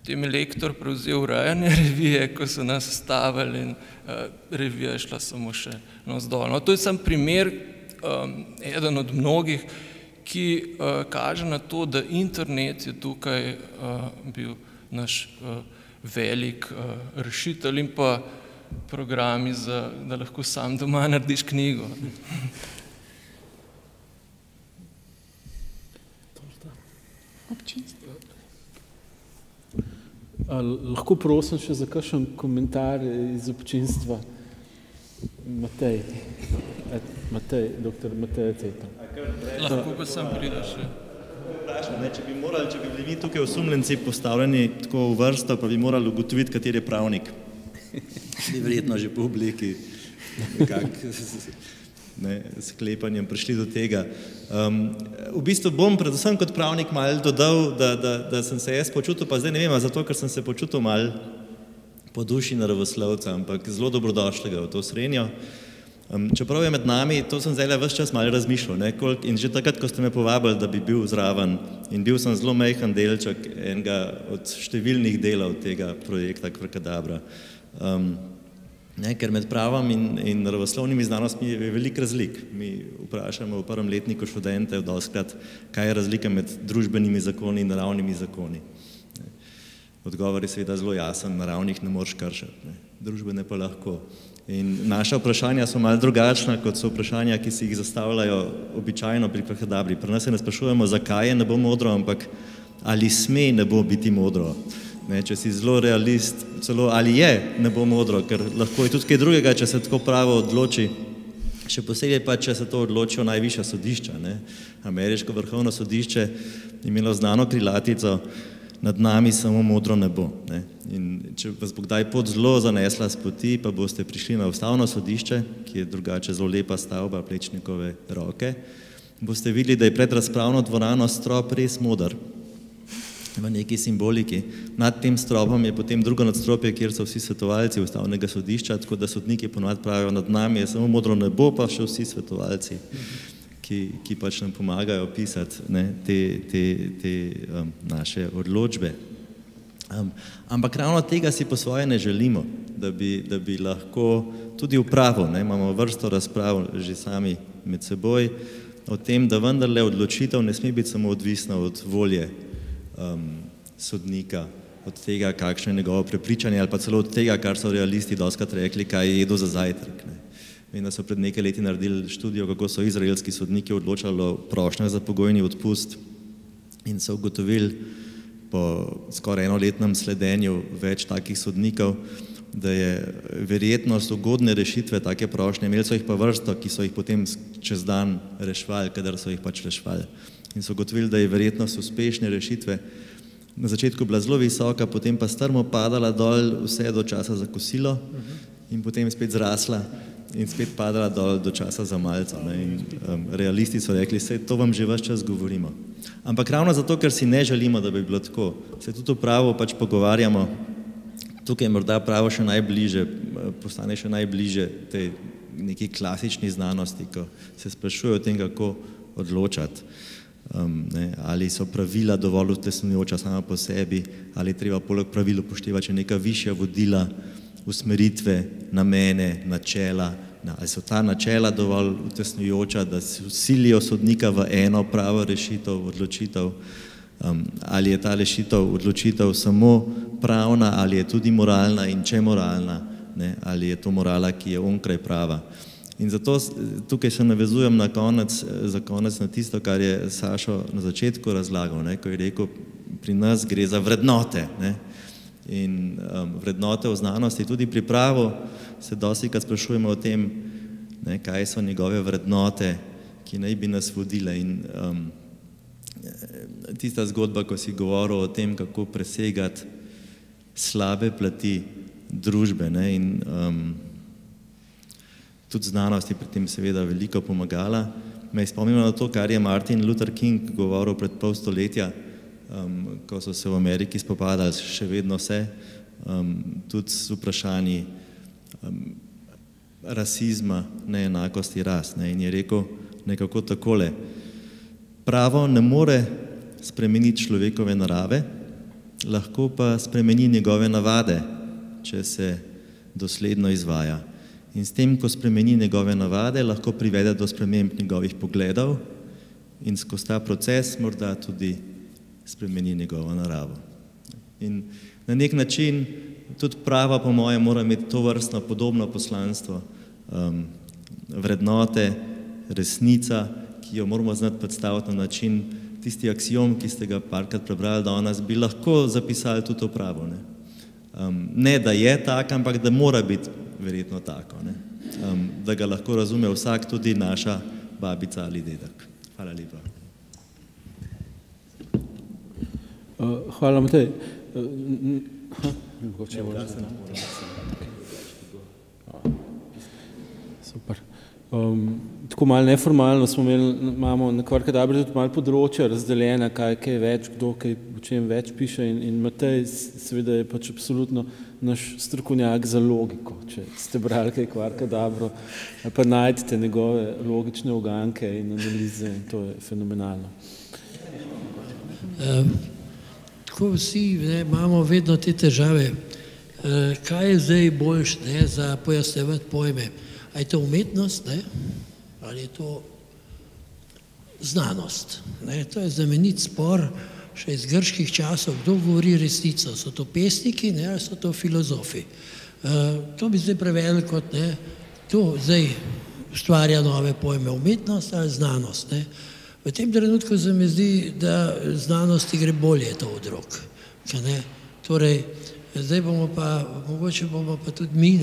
Potem je lektor prevzel urejanje revije, ko so nas stavili in revija je šla samo še navzdol. To je sam primer, eden od mnogih, ki kaže na to, da internet je tukaj bil naš velik rešitelj in pa programi, da lahko sam doma narediš knjigo. Občinstvo. Lahko prosim še za kakšen komentar iz občinstva. Matej, doktor Matej Ceta. Lahko pa sam prideš. Če bi bili mi tukaj osumljenci postavljeni tako v vrsto, pa bi morali ugotoviti, kateri je pravnik. Bi verjetno že po obliki sklepanjem prišli do tega. V bistvu bom predvsem kot pravnik malo dodal, da sem se jaz počutil, pa zdaj ne vem, zato ker sem se počutil malo po duši naravoslovca, ampak zelo dobrodošlega v to srednjo. Čeprav je med nami, to sem zdaj ves čas malo razmišljal, in že takrat, ko ste me povabili, da bi bil zraven, in bil sem zelo majhen delček enega od številnih delov tega projekta Kvarkadabra. Ker med pravom in naravoslovnimi znanostmi je veliko razlik. Mi vprašamo v prvem letniku študente dostikrat, kaj je razlika med družbenimi zakoni in naravnimi zakoni. Odgovor je seveda zelo jasen, naravnih ne moreš kršiti, družbene pa lahko. In naša vprašanja so malo drugačna, kot so vprašanja, ki si jih zastavljajo običajno pri Kvarkadabri. Pri nas se ne sprašujemo, zakaj je ne bo modro, ampak ali sme ne bo biti modro. Če si zelo realist, celo ali je ne bo modro, ker lahko je tudi kaj drugega, če se tako pravo odloči. Še posebej pa, če se to odločijo najvišja sodišča. Ameriško vrhovno sodišče je imelo znano krilatico, nad nami samo modro nebo. In če vas bo kdaj pot zelo zanesla s poti, pa boste prišli na ustavno sodišče, ki je drugače zelo lepa stavba, Plečnikove roke, boste videli, da je pred razpravno dvorano strop res moder v neki simboliki. Nad tem stropom je potem drugo nadstropje, kjer so vsi svetovalci ustavnega sodišča, tako da sodniki ponovadi pravijo, nad nami je samo modro nebo, pa še vsi svetovalci, ki pač nam pomagajo pisati te naše odločbe. Ampak ravno tega si po svoje ne želimo, da bi lahko tudi v pravu, imamo vrsto razprav že sami med seboj, o tem, da vendarle odločitev ne sme biti samo odvisna od volje sodnika, od tega, kakšno je njegovo prepričanje, ali pa celo od tega, kar so realisti dostikrat rekli, kaj je jedel za zajtrk. Vem, da so pred nekaj leti naredili študijo, kako so izraelski sodniki odločali o prošnjah za pogojni odpust in so ugotovili po skoraj enoletnem sledenju več takih sodnikov, da je verjetnost ugodne rešitve take prošnje, imeli so jih pa vrsto, ki so jih potem čez dan rešvali, kadar so jih pač rešvali. In so ugotovili, da je verjetnost uspešne rešitve na začetku bila zelo visoka, potem pa strmo padala dol vse do časa za kosilo in potem spet zrasla in spet padala dol do časa za malico. Realisti so rekli, to vam že ves čas govorimo. Ampak ravno zato, ker si ne želimo, da bi bilo tako, se tudi v pravu pač pogovarjamo, tukaj morda pravo še najbliže, postane še najbliže tej neki klasični znanosti, ko se sprašuje o tem, kako odločati. Ali so pravila dovolj utesnjujoča sama po sebi, ali je treba poleg pravil upoštevati še neka višja vodila, usmeritve, namene, načela, ali so ta načela dovolj utesnjujoča, da silijo sodnika v eno pravo rešitev, odločitev, ali je ta odločitev samo pravna, ali je tudi moralna in če moralna, ali je to morala, ki je onkraj prava. In zato tukaj se navezujem za konec na tisto, kar je Sašo na začetku razlagal, ko je rekel, pri nas gre za vrednote. In vrednote v znanosti, tudi pri pravu se dostikrat sprašujemo o tem, kaj so njegove vrednote, ki naj bi nas vodile. In tista zgodba, ko si govoril o tem, kako presegati slabe plati družbe, in tudi znanost je pri tem seveda veliko pomagala. Me je spomnilo na to, kar je Martin Luther King govoril pred pol stoletja, ko so se v Ameriki spopadali, še vedno se, tudi s vprašanji rasizma, neenakosti ras. In je rekel nekako takole, pravo ne more spremeniti človekove narave, lahko pa spremeni njegove navade, če se dosledno izvaja. In s tem, ko spremeni njegove navade, lahko privede do sprememb njegovih pogledov in skozi ta proces morda tudi spremeni njegovo naravo. In na nek način tudi prava, po mojem, mora imeti to vrstno podobno poslanstvo, vrednote, resnica, ki jo moramo znati predstaviti na način, tisti aksiom, ki ste ga parkrat prebrali danes, bi lahko zapisali tudi to pravo. Ne, da je tak, ampak da mora biti verjetno tako, da ga lahko razume vsak, tudi naša babica ali dedek. Hvala lepa. Hvala, Matej. Super. Tako malo neformalno imamo na Kvarkadabri tudi malo področja razdeljena, kaj je več, kdo kaj o čem več piše in Matej seveda je pač absolutno naš strokovnjak za logiko. Če ste brali kaj Kvarkadabro, pa najdete njegove logične uganke in analize in to je fenomenalno. Tako vsi imamo vedno te težave. Kaj je zdaj boljš za pojasnjevati pojme? A je to umetnost, ali je to znanost? To je znamenit spor še iz grških časov, kdo govori resnico. So to pesniki ali so to filozofi? To bi zdaj prevedel kot, to zdaj ustvarja nove pojme, umetnost ali znanost. V tem trenutku se mi zdi, da znanosti gre bolje to od rok. Torej, zdaj mogoče bomo pa tudi mi,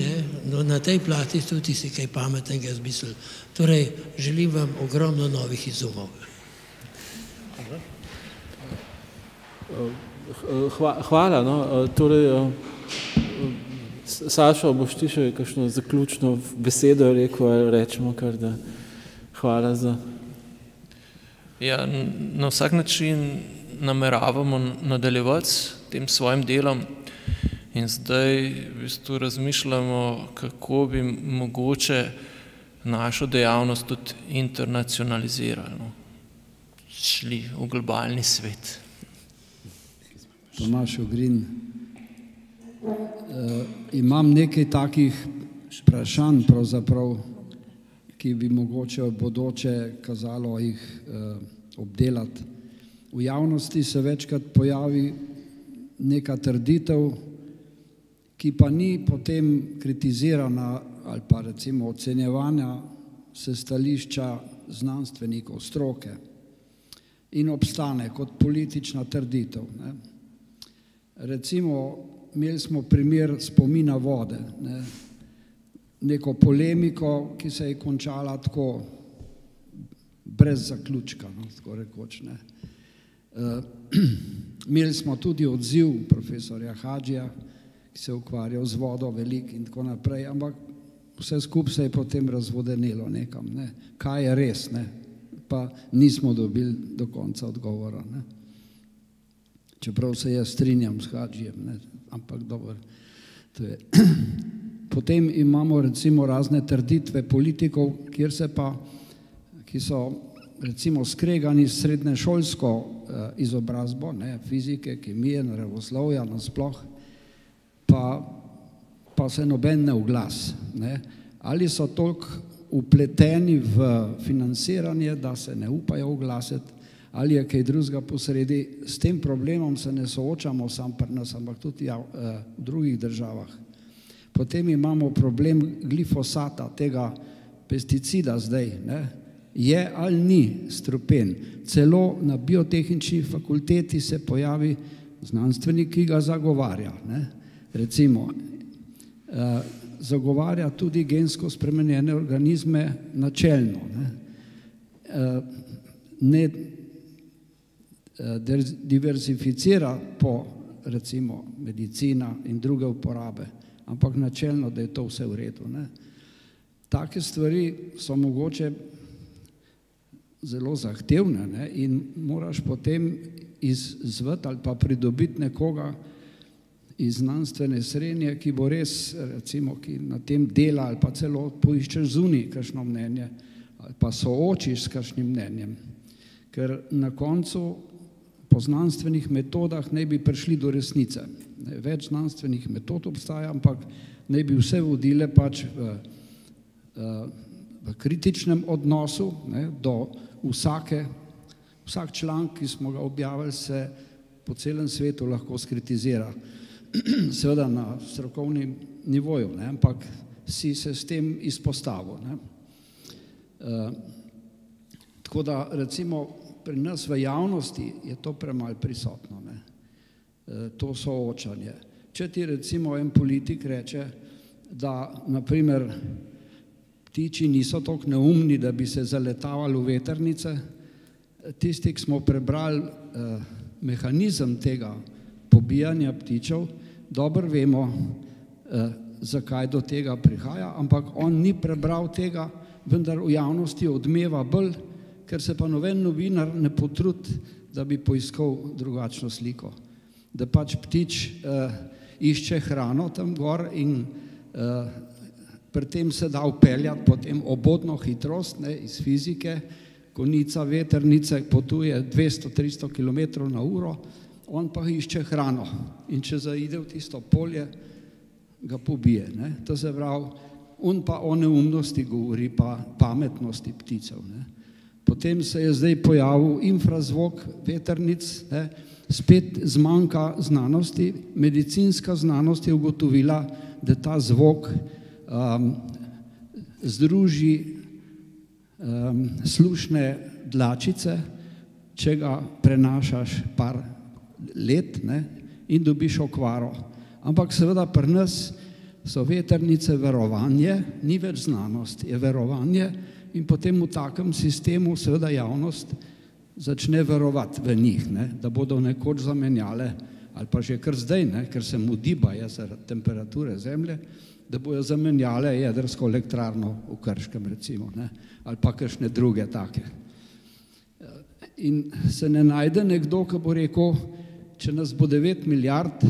na tej plati tudi si kaj pametnega izmislili. Torej, želim vam ogromno novih izumov. Hvala. Torej, Sašo, boš ti še kakšno zaključno besedo rekel, ali rečemo kar, da hvala za... Ja, na vsak način nameravamo nadaljevati s tem svojim delom in zdaj v bistvu razmišljamo, kako bi mogoče našo dejavnost tudi internacionalizirali, šli v globalni svet. Tomaž Ogrin, imam nekaj takih vprašanj pravzaprav, ki bi mogoče v bodoče kazalo jih obdelati. V javnosti se večkrat pojavi neka trditev, ki pa ni potem kritizirana ali pa recimo ocenjevanja s stališča znanstvenikov, stroke in obstane kot politična trditev. Recimo, imeli smo primer spomina vode, neko polemiko, ki se je končala tako brez zaključka, tako rekoč. Imeli smo tudi odziv profesorja Hadžija, ki se je ukvarjal z vodo veliko in tako naprej, ampak vse skupaj se je potem razvodenilo nekam. Kaj je res, pa nismo dobili do konca odgovora. Čeprav se jaz strinjam s Hadžijem, ampak dobro, to je... Potem imamo recimo razne trditve politikov, ki so recimo skregani s srednješolsko izobrazbo, fizike, kemije, naravoslovja nasploh, pa se noben ne oglas. Ali so toliko upleteni v financiranje, da se ne upajo oglasiti, ali je kaj drugega posredi. S tem problemom se ne soočamo sam pri nas, ampak tudi v drugih državah. Potem imamo problem glifosata, tega pesticida zdaj, je ali ni strupen. Celo na biotehnični fakulteti se pojavi znanstvenik, ki ga zagovarja. Recimo, zagovarja tudi gensko spremenjene organizme načelno. Ne diverzificira po, recimo, medicina in druge uporabe, ampak načelno, da je to vse v redu. Take stvari so mogoče zelo zahtevne in moraš potem izzvati ali pa pridobiti nekoga iz znanstvene srednje, ki bo res, recimo, ki na tem dela ali pa celo poiščeš zunaj kakšno mnenje ali pa soočiš s kakšnim mnenjem. Ker na koncu po znanstvenih metodah ne bi prišli do resnice. Več znanstvenih metod obstaja, ampak ne bi vse vodile pač v kritičnem odnosu do vsak članek, ki smo ga objavili, se po celem svetu lahko skritizira. seveda na strokovnem nivoju, ne, ampak si se s tem izpostavil. Ne. Tako da recimo pri nas v javnosti je to premalo prisotno, ne. To soočanje. Če ti recimo en politik reče, da naprimer ptiči niso toliko neumni, da bi se zaletavali v vetrnice, tisti, ki smo prebrali mehanizem tega pobijanja ptičev, dobro vemo, zakaj do tega prihaja, ampak on ni prebral tega, vendar v javnosti odmeva bolj, ker se pa noben novinar ne potrudi, da bi poiskal drugačno sliko. Da pač ptič išče hrano tam gor in pri tem se da upeljati potem obodno hitrost, ne, iz fizike, konica vetrnice potuje 200-300 km na uro, on pa išče hrano in če zaide v tisto polje, ga pobije. Ne. To se pravi, on pa o neumnosti govori, pa pametnosti pticev. Ne. Potem se je zdaj pojavil infrazvok vetrnic, ne. Spet zmanjka znanosti, medicinska znanost je ugotovila, da ta zvok združi slušne dlačice, če ga prenašaš par let, ne, in dobiš okvaro. Ampak seveda pri nas so vetrnice verovanje, ni več znanost, je verovanje in potem v takem sistemu seveda javnost začne verovati v njih, ne, da bodo nekoč zamenjale, ali pa že kar zdaj, ne, ker se mudi baje zaradi temperature zemlje, da bojo zamenjale jedrsko elektrarno v Krškem recimo, ne, ali pa kakšne druge take. In se ne najde nekdo, ki bo rekel, če nas bo 9 milijard,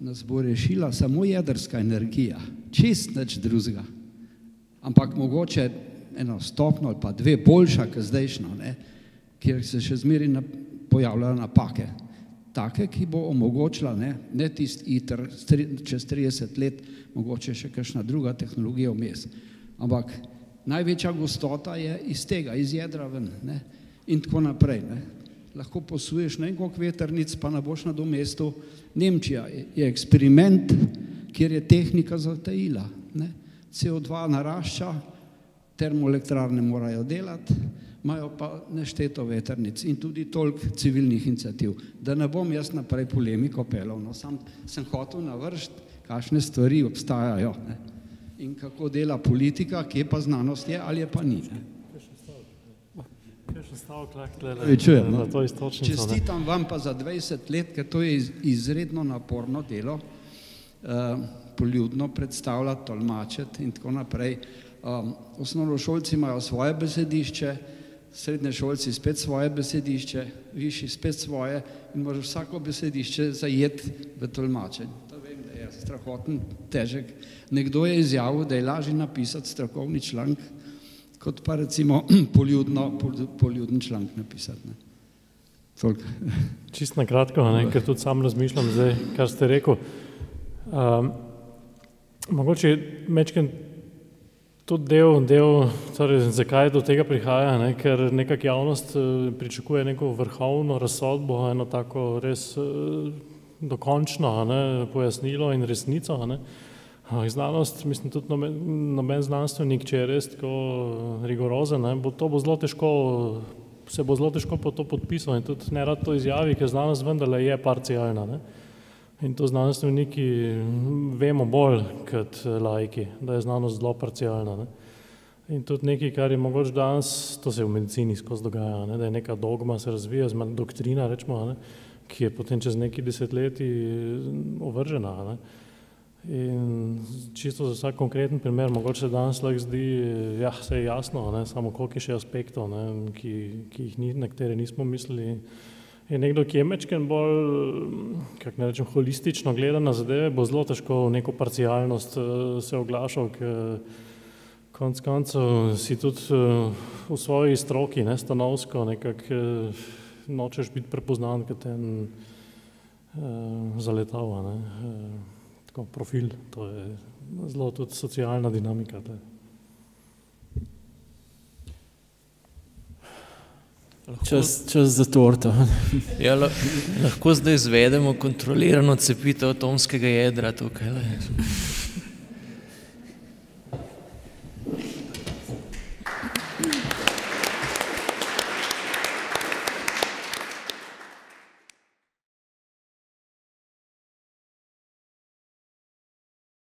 nas bo rešila samo jedrska energija, čist nič drugega. Ampak mogoče eno stopno ali pa dve boljša, kot zdajšnjo, ne, kjer se še zmeraj pojavljajo napake. Take, ki bo omogočila, ne tisti ITER čez 30 let, mogoče še kakšna druga tehnologija vmes. Ampak največja gostota je iz tega, iz jedra ven, ne, in tako naprej. Ne. Lahko posuješ ne koliko vetrnic, pa ne boš nadomestil. Nemčija je eksperiment, kjer je tehnika zatajila. Ne. CO2 narašča, termoelektrarne morajo delati, imajo pa nešteto vetrnic in tudi toliko civilnih iniciativ. Da ne bom jaz naprej polemiko pelal, no, sam sem hotel navršiti, kakšne stvari obstajajo, ne, in kako dela politika, kje pa znanost je ali je pa ni. Čestitam vam pa za 20 let, ker to je izredno naporno delo, poljudno predstavljati, tolmačiti in tako naprej. Osnovnošolci imajo svoje besedišče, srednješolci spet svoje besedišče, višji spet svoje in moraš vsako besedišče zajeti v tolmačenju. To vem, da je strahoten, težek. Nekdo je izjavil, da je lažje napisati strokovni članek, kot pa recimo poljuden članek napisati. Čisto na kratko, ker tudi sam razmišljam zdaj, kar ste rekel. Mogoče mečken tudi del, torej zakaj do tega prihaja, ker nekak javnost pričakuje neko vrhovno razsodbo, eno tako res dokončno pojasnilo in resnico. Znanost, mislim tudi noben znanstvenik, če je res tako rigorozen, se bo zelo težko po to podpisal in tudi nerad to izjavi, ker znanost vendarle je parcialna. In to znanstveniki vemo bolj kot laiki, da je znanost zelo parcialna. In tudi nekaj, kar je mogoče danes, to se v medicini skozi dogaja, da je neka dogma, se razvija, doktrina, rečemo, ki je potem čez nekaj desetletij ovržena. In čisto za vsak konkreten primer, mogoče se danes lahko zdi, ja, vse je jasno, samo koliko je še aspektov, ki jih nekatere nismo mislili. Je nekdo, ki je mečken bolj, kako ne rečem, holistično gleda na zadeve, bo zelo težko neko parcialnost se oglašal, ker konec koncev si tudi v svoji stroki, stanovsko, nekako nočeš biti prepoznan, kot ten zaletav, tako profil, to je zelo tudi socialna dinamika. čas za torto. Ja, lahko zdaj izvedemo kontrolirano cepitev atomskega jedra tukaj.